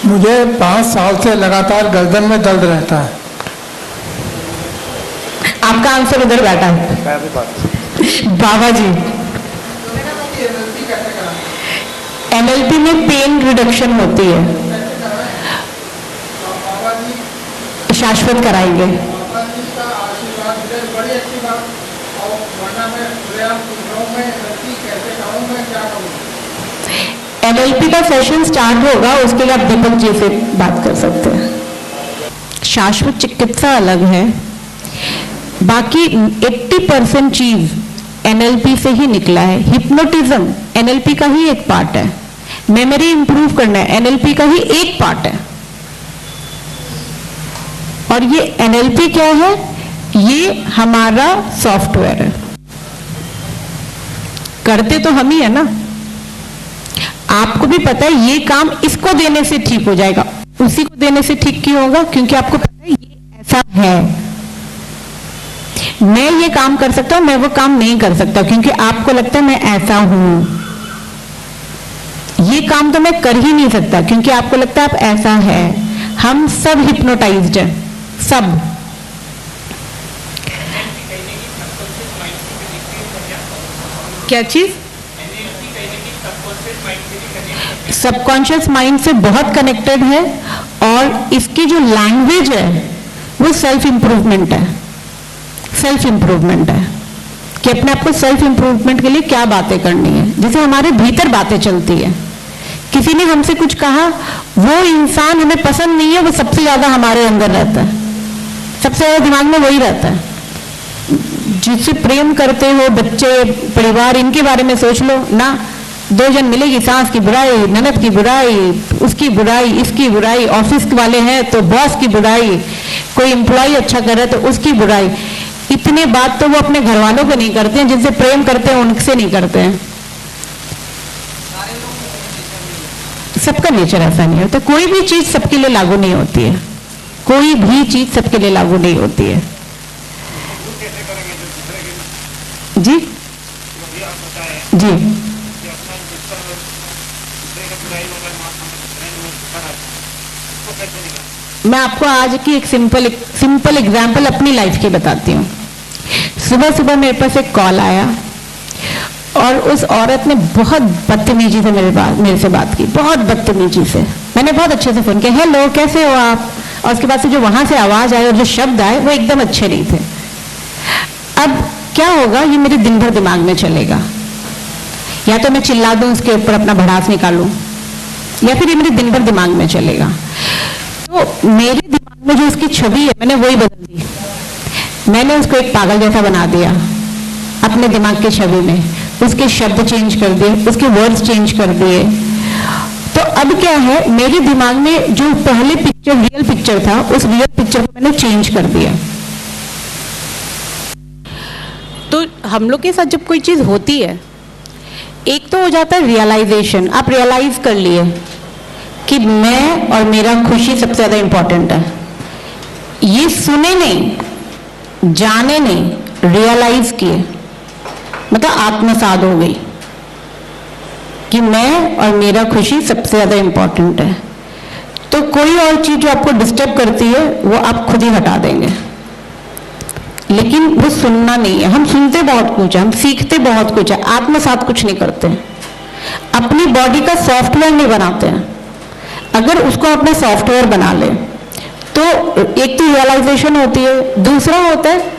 E: मुझे 5 साल से लगातार गर्दन में दर्द रहता है।
A: आपका आंसर उधर बैठा है बाबा जी। एनएलपी में पेन रिडक्शन होती है, शाश्वत कराएंगे। एनएलपी का सेशन स्टार्ट होगा, उसके लिए आप दीपक जी से बात कर सकते हैं। शाश्वत चिकित्सा अलग है, बाकी 80% चीज एनएलपी से ही निकला है। हिप्नोटिज्म एनएलपी का ही एक पार्ट है, मेमोरी इंप्रूव करना है एनएलपी का ही एक पार्ट है। और ये एनएलपी क्या है? ये हमारा सॉफ्टवेयर है, करते तो हम ही है ना। आपको भी पता है ये काम इसको देने से ठीक हो जाएगा, उसी को देने से ठीक क्यों होगा? क्योंकि आपको पता है ये ऐसा है। मैं ये काम कर सकता हूं, मैं वो काम नहीं कर सकता, क्योंकि आपको लगता है मैं ऐसा हूं। ये काम तो मैं कर ही नहीं सकता, क्योंकि आपको लगता है आप ऐसा है। हम सब हिप्नोटाइज्ड हैं, सब। क्या चीज? सबकॉन्शियस माइंड से बहुत कनेक्टेड है, और इसकी जो लैंग्वेज है वो सेल्फ इंप्रूवमेंट है। सेल्फ इंप्रूवमेंट है कि अपने आप को सेल्फ इंप्रूवमेंट के लिए क्या बातें करनी है। जैसे हमारे भीतर बातें चलती है, किसी ने हमसे कुछ कहा, वो इंसान हमें पसंद नहीं है, वो सबसे ज्यादा हमारे अंदर रहता है, सबसे ज्यादा दिमाग में वही रहता है। जिससे प्रेम करते हो, बच्चे, परिवार, इनके बारे में सोच लो ना। 2 जन मिलेगी, सास की बुराई, ननद की बुराई, उसकी बुराई, इसकी बुराई, ऑफिस वाले हैं तो बॉस की बुराई, कोई एम्प्लॉय अच्छा कर रहा है तो उसकी बुराई। इतने बात तो वो अपने घर वालों को नहीं करते हैं, जिनसे प्रेम करते हैं उनसे नहीं करते हैं। सबका नेचर ऐसा नहीं होता, कोई भी चीज सबके लिए लागू नहीं होती है, कोई भी चीज सबके लिए लागू नहीं होती है। जी जी, मैं आपको आज की एक सिंपल एग्जांपल अपनी लाइफ की बताती हूँ। सुबह सुबह मेरे पास एक कॉल आया, और उस औरत ने बहुत बदतमीजी से मेरे से बात की, बहुत बदतमीजी से। मैंने बहुत अच्छे से फोन किया, हेलो कैसे हो आप, और उसके बाद से जो वहां से आवाज आई और जो शब्द आए वो एकदम अच्छे नहीं थे। अब क्या होगा, ये मेरे दिन भर दिमाग में चलेगा, या तो मैं चिल्ला दूं उसके ऊपर अपना भड़ास निकालूं, या फिर ये मेरे दिन भर दिमाग में चलेगा। तो मेरे दिमाग में जो उसकी छवि है मैंने वही बदल दी। मैंने उसको एक पागल जैसा बना दिया अपने दिमाग की छवि में, उसके शब्द चेंज कर दिए, उसके वर्ड्स चेंज कर दिए। तो अब क्या है, मेरे दिमाग में जो पहले पिक्चर रियल पिक्चर था, उस रियल पिक्चर को मैंने चेंज कर दिया। तो हम लोग के साथ जब कोई चीज होती है, एक तो हो जाता है रियलाइजेशन, आप रियलाइज कर लिए कि मैं और मेरा खुशी सबसे ज्यादा इंपॉर्टेंट है। ये सुने नहीं, जाने नहीं, रियलाइज किए, मतलब आत्मसात हो गई कि मैं और मेरा खुशी सबसे ज्यादा इंपॉर्टेंट है। तो कोई और चीज जो आपको डिस्टर्ब करती है वो आप खुद ही हटा देंगे, लेकिन वो सुनना नहीं है। हम सुनते बहुत कुछ है, हम सीखते बहुत कुछ है, आत्मसात कुछ नहीं करते, अपनी बॉडी का सॉफ्टवेयर नहीं बनाते हैं। अगर उसको अपना सॉफ्टवेयर बना ले तो एक तो रियलाइजेशन होती है, दूसरा होता है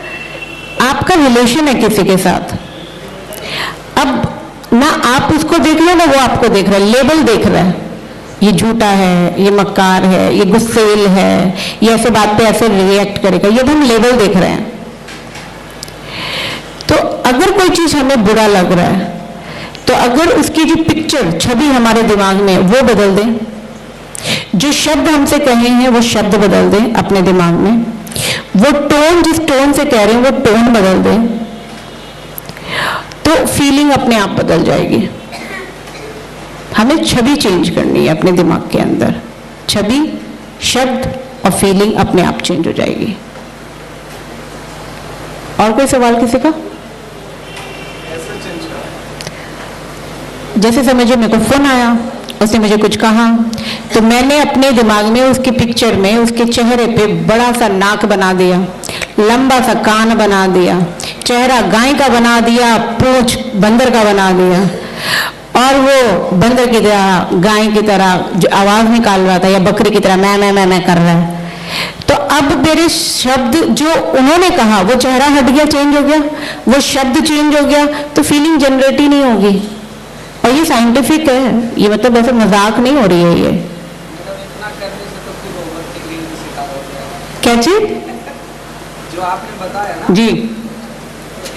A: आपका रिलेशन है किसी के साथ। अब ना आप उसको देख रहे हो ना वो आपको देख रहा है, लेवल देख रहा है, ये झूठा है, ये मक्कार है, ये गुस्सेल है, ये ऐसे बात पे ऐसे रिएक्ट करेगा, ये हम लेवल देख रहे हैं। तो अगर कोई चीज हमें बुरा लग रहा है तो अगर उसकी जो पिक्चर छवि हमारे दिमाग में वो बदल दें, जो शब्द हमसे कहे हैं वो शब्द बदल दें अपने दिमाग में, वो टोन जिस टोन से कह रहे हैं वो टोन बदल दें, तो फीलिंग अपने आप बदल जाएगी। हमें छवि चेंज करनी है अपने दिमाग के अंदर, छवि, शब्द और फीलिंग अपने आप चेंज हो जाएगी। और कोई सवाल किसी का? जैसे समझिए मेरे को फोन आया, उसने मुझे कुछ कहा, तो मैंने अपने दिमाग में उसकी पिक्चर में उसके चेहरे पे बड़ा सा नाक बना दिया, लंबा सा कान बना दिया, चेहरा गाय का बना दिया, पूंछ बंदर का बना दिया, और वो बंदर की तरह, गाय की तरह जो आवाज निकाल रहा था या बकरी की तरह मैं कर रहा है। तो अब मेरे शब्द जो उन्होंने कहा वो चेहरा हट गया, चेंज हो गया, वो शब्द चेंज हो गया, तो फीलिंग जनरेट ही नहीं होगी। और ये साइंटिफिक है, ये मतलब ऐसे मजाक नहीं हो रही है ये।
D: इतना करने से तो फिर ओवरथिंकिंग का शिकार हो जाएगा।
A: क्या चीज?
D: जो आपने बताया ना,
A: जी,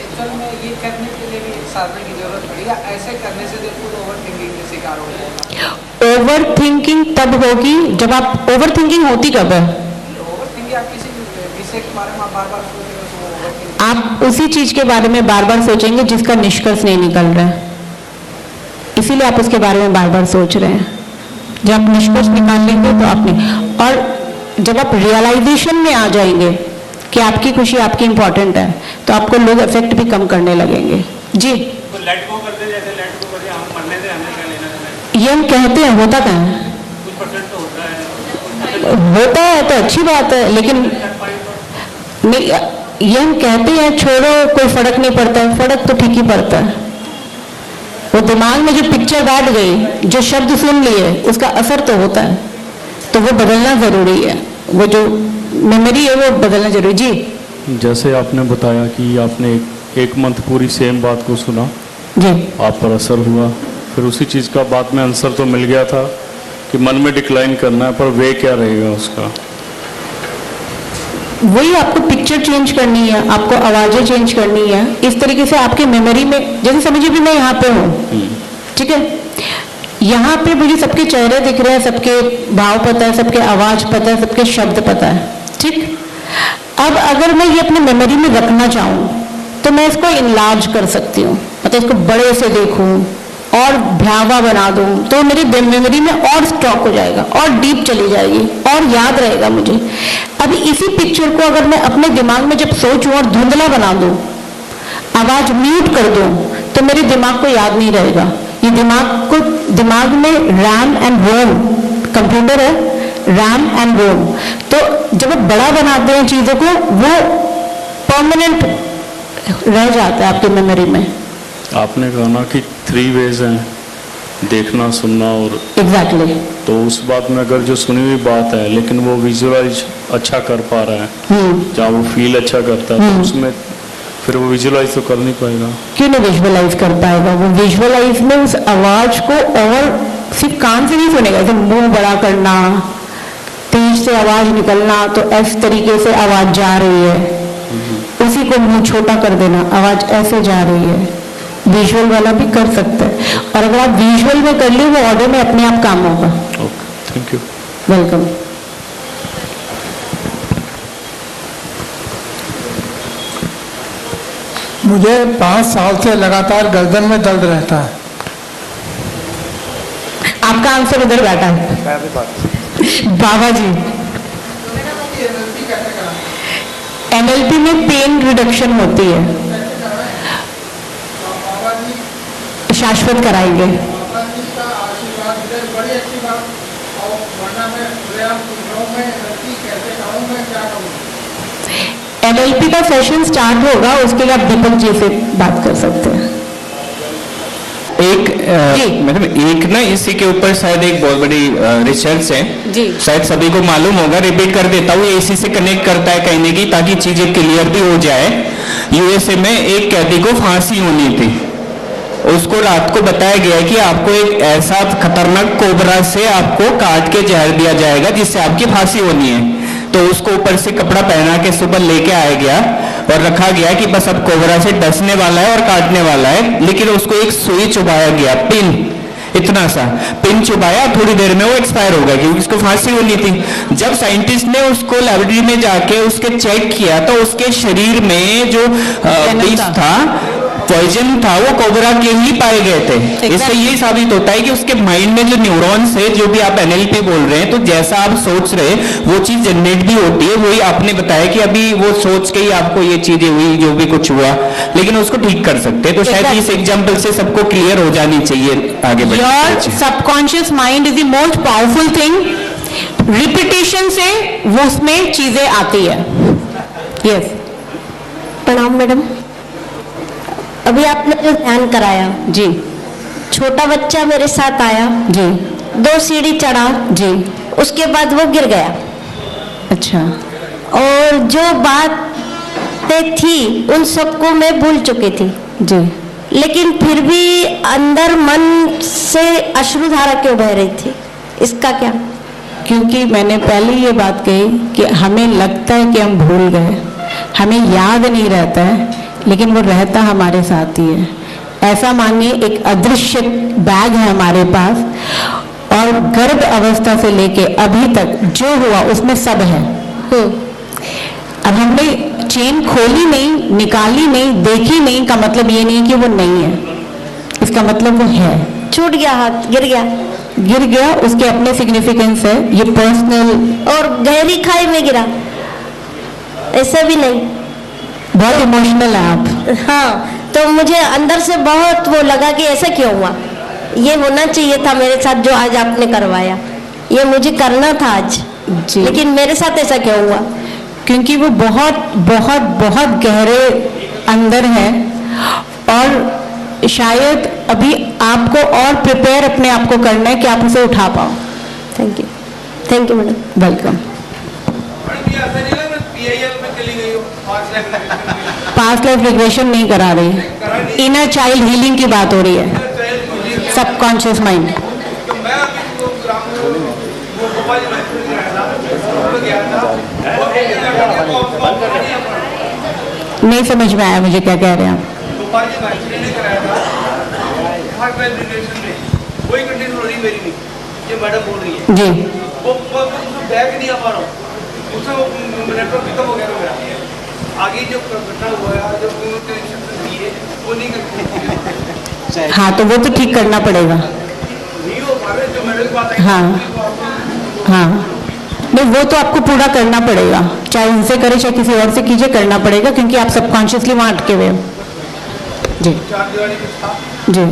D: एक्चुअल में ये करने के लिए भी साधना की जरूरत पड़ी, या ऐसे करने से तो खुद ओवरथिंकिंग का शिकार हो जाएगा।
A: ओवर थिंकिंग तब होगी जब आप, ओवर थिंकिंग होती कब है?
D: ओवरथिंकिंग आप किसी विषय के बारे में आप बार बार सोचेंगे तो वो ओवरथिंकिंग।
A: आप उसी चीज के बारे में बार बार सोचेंगे जिसका निष्कर्ष नहीं निकल रहा है, इसीलिए आप उसके बारे में बार बार सोच रहे हैं। जब आप निष्कर्ष निकाल लेंगे तो आपने, और जब आप रियलाइजेशन में आ जाएंगे कि आपकी खुशी आपकी इंपॉर्टेंट है, तो आपको लोग इफेक्ट भी कम करने लगेंगे। जी,
B: तो लेट गो करते, जैसे लेट गो करते, हम मरने से हमें क्या लेना देना है?
A: ये हम कहते हैं, होता क्या है?
B: कुछ परसेंट तो होता है।
A: होता है तो अच्छी बात है, लेकिन नहीं, ये हम कहते हैं छोड़ो कोई फर्क नहीं पड़ता है, फर्क तो ठीक ही पड़ता है। वो दिमाग में जो पिक्चर बैठ गई, जो शब्द सुन लिए, उसका असर तो होता है, तो वो बदलना जरूरी है, वो जो मेमोरी है वो बदलना जरूरी। जी,
C: जैसे आपने बताया कि आपने एक मंथ पूरी सेम बात को सुना,
A: जी,
C: आप पर असर हुआ, फिर उसी चीज़ का बाद में आंसर तो मिल गया था कि मन में डिक्लाइन करना है, पर वे क्या रहेगा उसका?
A: वही आपको पिक्चर चेंज करनी है, आपको आवाजें चेंज करनी है, इस तरीके से आपके मेमोरी में, जैसे समझिए भी मैं यहाँ पे हूँ, ठीक है, यहाँ पे मुझे सबके चेहरे दिख रहे हैं, सबके भाव पता है, सबके आवाज पता है, सबके शब्द पता है, ठीक। अब अगर मैं ये अपने मेमोरी में रखना चाहूँ तो मैं इसको इनलार्ज कर सकती हूँ, मतलब इसको बड़े से देखूँ और भयावह बना दूँ, तो मेरी मेमोरी में और स्टॉक हो जाएगा और डीप चली जाएगी और याद रहेगा मुझे। अब इसी पिक्चर को अगर मैं अपने दिमाग में जब सोचूं और धुंधला बना दूं, आवाज म्यूट कर दूं, तो मेरे दिमाग को याद नहीं रहेगा। ये दिमाग में रैम एंड रोम, कंप्यूटर है, रैम एंड रोम। तो जब आप बड़ा बनाते हैं चीजों को, वो परमानेंट रह जाता है आपकी मेमोरी में।
C: आपने कहा ना कि 3 वेज हैं, देखना, सुनना और
A: एग्जैक्टली।
C: तो उस बात में अगर जो सुनी हुई बात है लेकिन वो विजुअलाइज अच्छा कर पा रहा है, जहाँ वो फील अच्छा करता है, तो उसमें फिर वो विजुअलाइज तो कर नहीं पाएगा।
A: क्यों नहीं विजुअलाइज कर पाएगा? वो विजुअलाइज में उस आवाज को और सिर्फ कान से नहीं सुनेगा, जैसे मुंह बड़ा करना, तेज से आवाज निकलना, तो इस तरीके से आवाज जा रही है, उसी को मुंह छोटा कर देना, आवाज ऐसे जा रही है। विजुअल वाला भी कर सकता है, और अगर आप विजुअल में कर ली, वो ऑडियो में अपने आप काम होगा।
C: Okay, thank you.
A: वेलकम।
E: मुझे 5 साल से लगातार गर्दन में दर्द रहता है।
A: आपका आंसर उधर बैठा है बाबा जी। एनएलपी में पेन रिडक्शन होती है, शाश्वत कराएंगे। एनएलपी का सेशन स्टार्ट होगा, उसके लिए आप दीपक जी से बात कर सकते हैं।
F: मैडम एक ना इसी के ऊपर शायद एक बहुत बड़ी रिसर्च है
A: जी,
F: शायद सभी को मालूम होगा, रिपीट कर देता हूँ, इसी से कनेक्ट करता है कहने की, ताकि चीजें क्लियर भी हो जाए। यूएसए में एक कैदी को फांसी होनी थी, उसको रात को बताया गया कि आपको एक ऐसा खतरनाक कोबरा से आपको काट के जहर दिया जाएगा जिससे आपकी फांसी होनी है। तो उसको ऊपर से कपड़ा पहना के सुबह लेके आया गया और रखा गया कि बस अब कोबरा से डसने वाला है और काटने वाला है, लेकिन उसको एक सुई चुभाया गया, पिन, इतना सा पिन चुभाया, थोड़ी देर में वो एक्सपायर हो गया क्योंकि उसको फांसी होनी थी। जब साइंटिस्ट ने उसको लेबोरेटरी में जाके उसके चेक किया तो उसके शरीर में जो विष था, पॉइजन था, वो कोबरा के ही पाए गए थे। इससे ये साबित होता है कि उसके माइंड में जो न्यूरॉन्स है, जो भी आप एनएलपी बोल रहे हैं, तो जैसा आप सोच रहे हैं वो चीज जनरेट भी होती है। वही आपने बताया कि अभी वो सोच के ही आपको ये चीजें हुई, जो भी कुछ हुआ, लेकिन उसको ठीक कर सकते हैं। तो शायद इस एग्जाम्पल से सबको क्लियर हो जानी चाहिए आगे बढ़
A: your subconscious mind is the most powerful thing. Repetition से वो उसमें चीजें आती है। यस,
G: प्रणाम मैडम। अभी आपने जो ध्यान कराया,
A: जी
G: छोटा बच्चा मेरे साथ आया,
A: जी
G: 2 सीढ़ी चढ़ा,
A: जी,
G: उसके बाद वो गिर गया।
A: अच्छा,
G: और जो बातें थी उन सबको मैं भूल चुकी थी,
A: जी,
G: लेकिन फिर भी अंदर मन से अश्रुधारा क्यों बह रही थी, इसका क्या?
A: क्योंकि मैंने पहले ये बात कही कि हमें लगता है कि हम भूल गए, हमें याद नहीं रहता है, लेकिन वो रहता हमारे साथ ही है। ऐसा मानिए एक अदृश्य बैग है हमारे पास, और गर्भ अवस्था से लेके अभी तक जो हुआ उसमें सब है। अब हमने चेन खोली नहीं, निकाली नहीं, देखी नहीं का मतलब ये नहीं कि वो नहीं है, इसका मतलब वो है।
G: छूट गया हाथ, गिर गया,
A: उसके अपने सिग्निफिकेंस है, ये पर्सनल।
G: और गहरी खाई में गिरा, ऐसा भी नहीं।
A: बहुत इमोशनल है आप।
G: हाँ, तो मुझे अंदर से बहुत वो लगा कि ऐसा क्यों हुआ, ये होना चाहिए था मेरे साथ जो आज आपने करवाया, ये मुझे करना था आज
A: जी,
G: लेकिन मेरे साथ ऐसा क्यों हुआ?
A: क्योंकि वो बहुत बहुत बहुत गहरे अंदर है, और शायद अभी आपको और प्रिपेयर अपने आप को करना है कि आप उसे उठा पाओ।
G: Thank you madam.
A: Welcome. Past life regression नहीं करा रही, इनर चाइल्ड हीलिंग की बात हो रही है, सबकॉन्शियस माइंड। नहीं समझ में आया मुझे क्या कह रहे हैं आप।
H: कोई कंडीशन हो रही मेरी नहीं, ये मैडम बोल रही है
A: जी,
H: वो बैग नहीं आ पा रहा हूँ, उससे वो नेटवर्क पिकअप हो गया मेरा। आगे जो घटना हुआ है, जो दी है वो नहीं कर,
A: हाँ, तो वो तो ठीक करना पड़ेगा।
H: नहीं हो पा रहे, जो मैडम की बात है।
A: हाँ हाँ, नहीं वो तो आपको पूरा करना पड़ेगा, चाहे उनसे करे चाहे किसी और से कीजिए, करना पड़ेगा, क्योंकि आप सबकॉन्शियसली वहाँ अटके हुए हो। जी
H: 4 दिवाली कुछ था,
A: जी,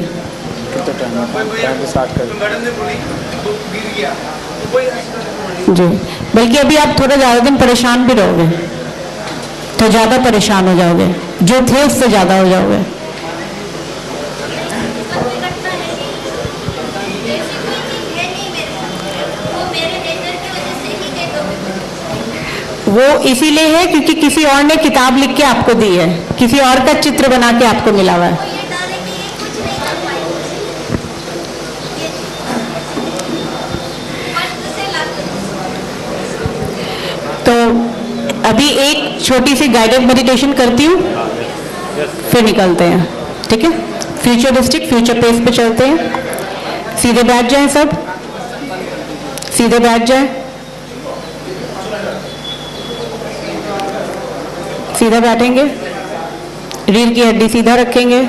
H: मैडम ने बोली तो गिर गया, तो वही
A: जी। बल्कि अभी आप थोड़ा ज़्यादा दिन परेशान भी रहोगे, तो ज़्यादा परेशान हो जाओगे, जो थे उससे ज़्यादा हो जाओगे। वो इसीलिए है क्योंकि किसी और ने किताब लिख के आपको दी है, किसी और का चित्र बना के आपको मिला हुआ है। तो अभी एक छोटी सी गाइडेड मेडिटेशन करती हूँ, फिर निकलते हैं, ठीक है? फ्यूचरिस्टिक, फ्यूचर पेस पे चलते हैं। सीधे बैठ जाएं, सब सीधे बैठ जाएं, सीधा बैठेंगे, रीढ़ की हड्डी सीधा रखेंगे,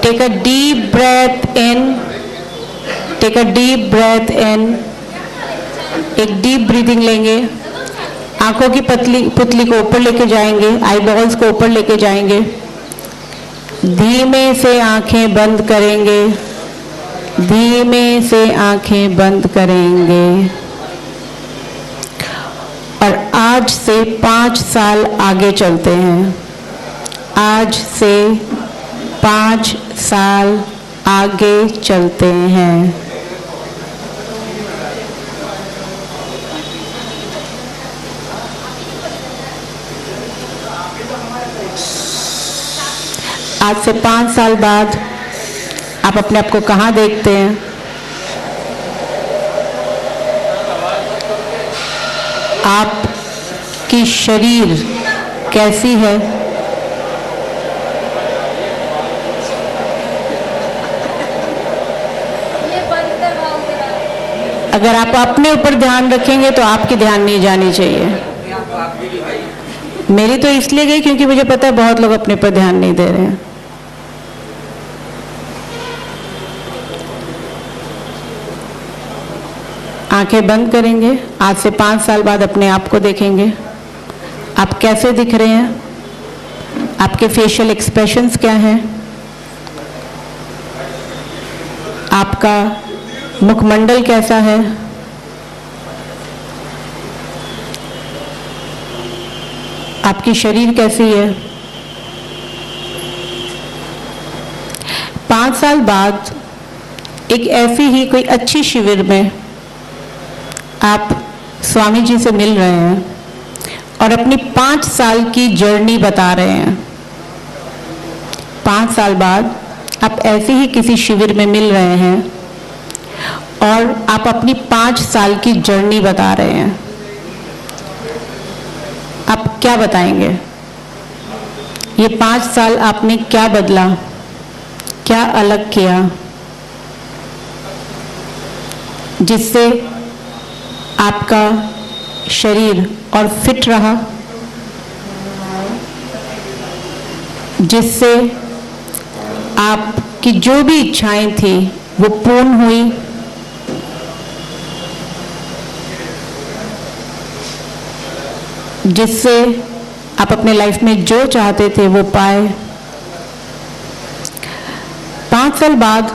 A: take a deep breath in, take a deep breath in, एक डीप ब्रीदिंग लेंगे, आंखों की पुतली को ऊपर लेके जाएंगे, आई बॉल्स को ऊपर लेके जाएंगे, धीमे से आंखें बंद करेंगे, धीमे से आंखें बंद करेंगे, और आज से 5 साल आगे चलते हैं। आज से 5 साल आगे चलते हैं। आज से 5 साल बाद आप अपने आप को कहाँ देखते हैं? आपकी शरीर कैसी है? अगर आप अपने ऊपर ध्यान रखेंगे तो आपकी ध्यान नहीं जानी चाहिए। मेरी तो इसलिए गई क्योंकि मुझे पता है बहुत लोग अपने पर ध्यान नहीं दे रहे हैं। आंखें बंद करेंगे। आज से 5 साल बाद अपने आप को देखेंगे। आप कैसे दिख रहे हैं? आपके फेशियल एक्सप्रेशंस क्या हैं? आपका मुखमंडल कैसा है? आपकी शरीर कैसी है? 5 साल बाद एक ऐसी ही कोई अच्छी शिविर में आप स्वामी जी से मिल रहे हैं और अपनी 5 साल की जर्नी बता रहे हैं। 5 साल बाद आप ऐसे ही किसी शिविर में मिल रहे हैं और आप अपनी 5 साल की जर्नी बता रहे हैं। आप क्या बताएंगे? ये 5 साल आपने क्या बदला, क्या अलग किया जिससे आपका शरीर और फिट रहा, जिससे आपकी जो भी इच्छाएं थी वो पूर्ण हुई, जिससे आप अपने लाइफ में जो चाहते थे वो पाए। 5 साल बाद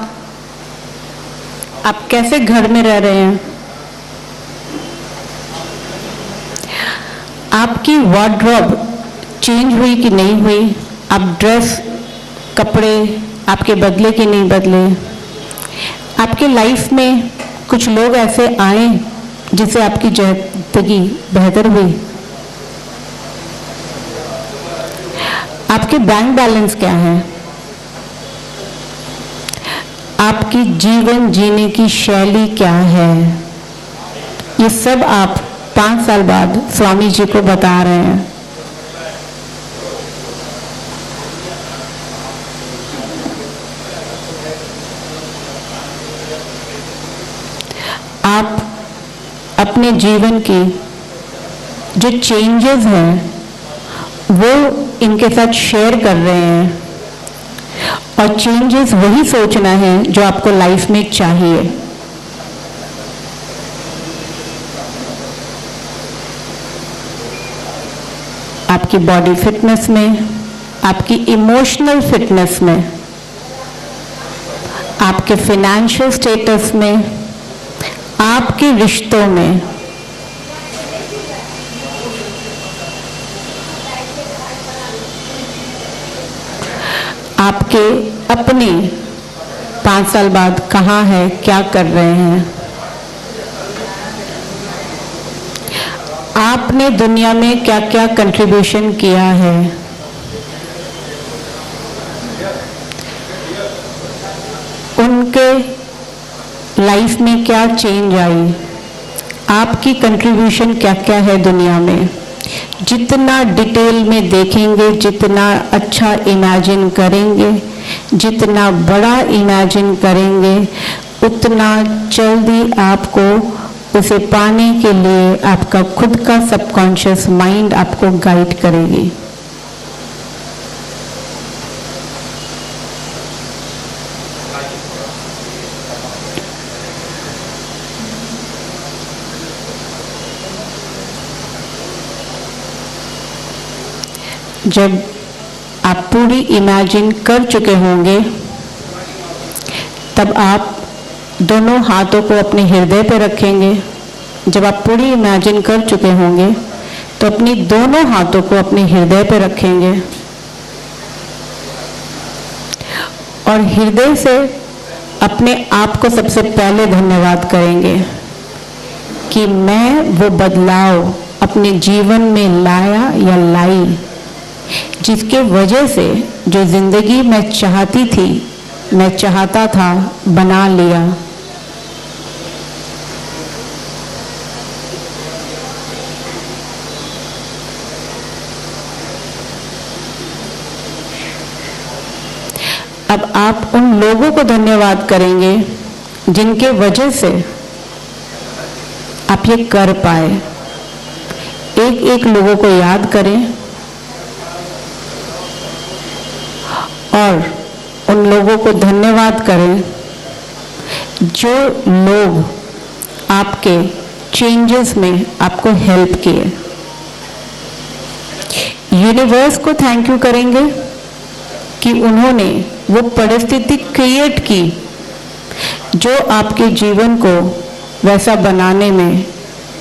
A: आप कैसे घर में रह रहे हैं? आपकी वार्डरोब चेंज हुई कि नहीं हुई? आप ड्रेस, कपड़े आपके बदले कि नहीं बदले? आपके लाइफ में कुछ लोग ऐसे आए जिससे आपकी जिंदगी बेहतर हुई? आपके बैंक बैलेंस क्या है? आपकी जीवन जीने की शैली क्या है? ये सब आप 5 साल बाद स्वामी जी को बता रहे हैं। आप अपने जीवन की जो चेंजेस हैं वो इनके साथ शेयर कर रहे हैं और चेंजेस वही सोचना है जो आपको लाइफ में चाहिए। आपकी बॉडी फिटनेस में, आपकी इमोशनल फिटनेस में, आपके फाइनेंशियल स्टेटस में, आपके रिश्तों में, आपके अपने 5 साल बाद कहाँ है, क्या कर रहे हैं? आपने दुनिया में क्या क्या कंट्रीब्यूशन किया है? उनके लाइफ में क्या चेंज आई? आपकी कंट्रीब्यूशन क्या क्या है दुनिया में? जितना डिटेल में देखेंगे, जितना अच्छा इमेजिन करेंगे, जितना बड़ा इमेजिन करेंगे, उतना जल्दी आपको उसे पाने के लिए आपका खुद का सबकॉन्शियस माइंड आपको गाइड करेगी। जब आप पूरी इमेजिन कर चुके होंगे तब आप दोनों हाथों को अपने हृदय पर रखेंगे। जब आप पूरी इमेजिन कर चुके होंगे तो अपनी दोनों हाथों को अपने हृदय पर रखेंगे और हृदय से अपने आप को सबसे पहले धन्यवाद करेंगे कि मैं वो बदलाव अपने जीवन में लाया या लाई जिसके वजह से जो जिंदगी मैं चाहती थी, मैं चाहता था, बना लिया। अब आप उन लोगों को धन्यवाद करेंगे जिनके वजह से आप ये कर पाए। एक एक लोगों को याद करें और उन लोगों को धन्यवाद करें जो लोग आपके चेंजेस में आपको हेल्प किए। यूनिवर्स को थैंक यू करेंगे कि उन्होंने वो परिस्थिति क्रिएट की जो आपके जीवन को वैसा बनाने में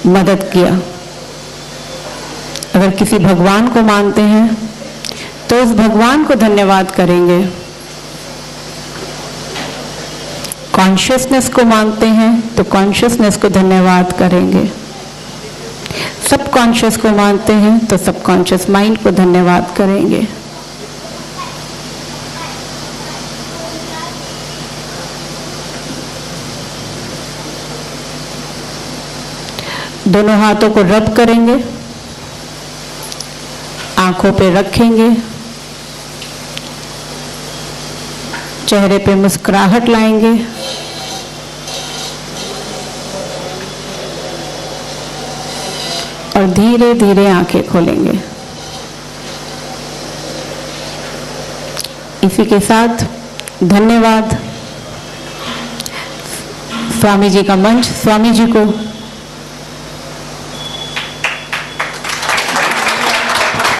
A: मदद किया। अगर किसी भगवान को मानते हैं तो उस भगवान को धन्यवाद करेंगे। कॉन्शियसनेस को मानते हैं तो कॉन्शियसनेस को धन्यवाद करेंगे। सब कॉन्शियस को मानते हैं तो सब कॉन्शियस माइंड को धन्यवाद करेंगे। दोनों हाथों को रब करेंगे, आंखों पे रखेंगे, चेहरे पे मुस्कुराहट लाएंगे और धीरे धीरे आंखें खोलेंगे। इसी के साथ धन्यवाद। स्वामी जी का मंच स्वामी जी को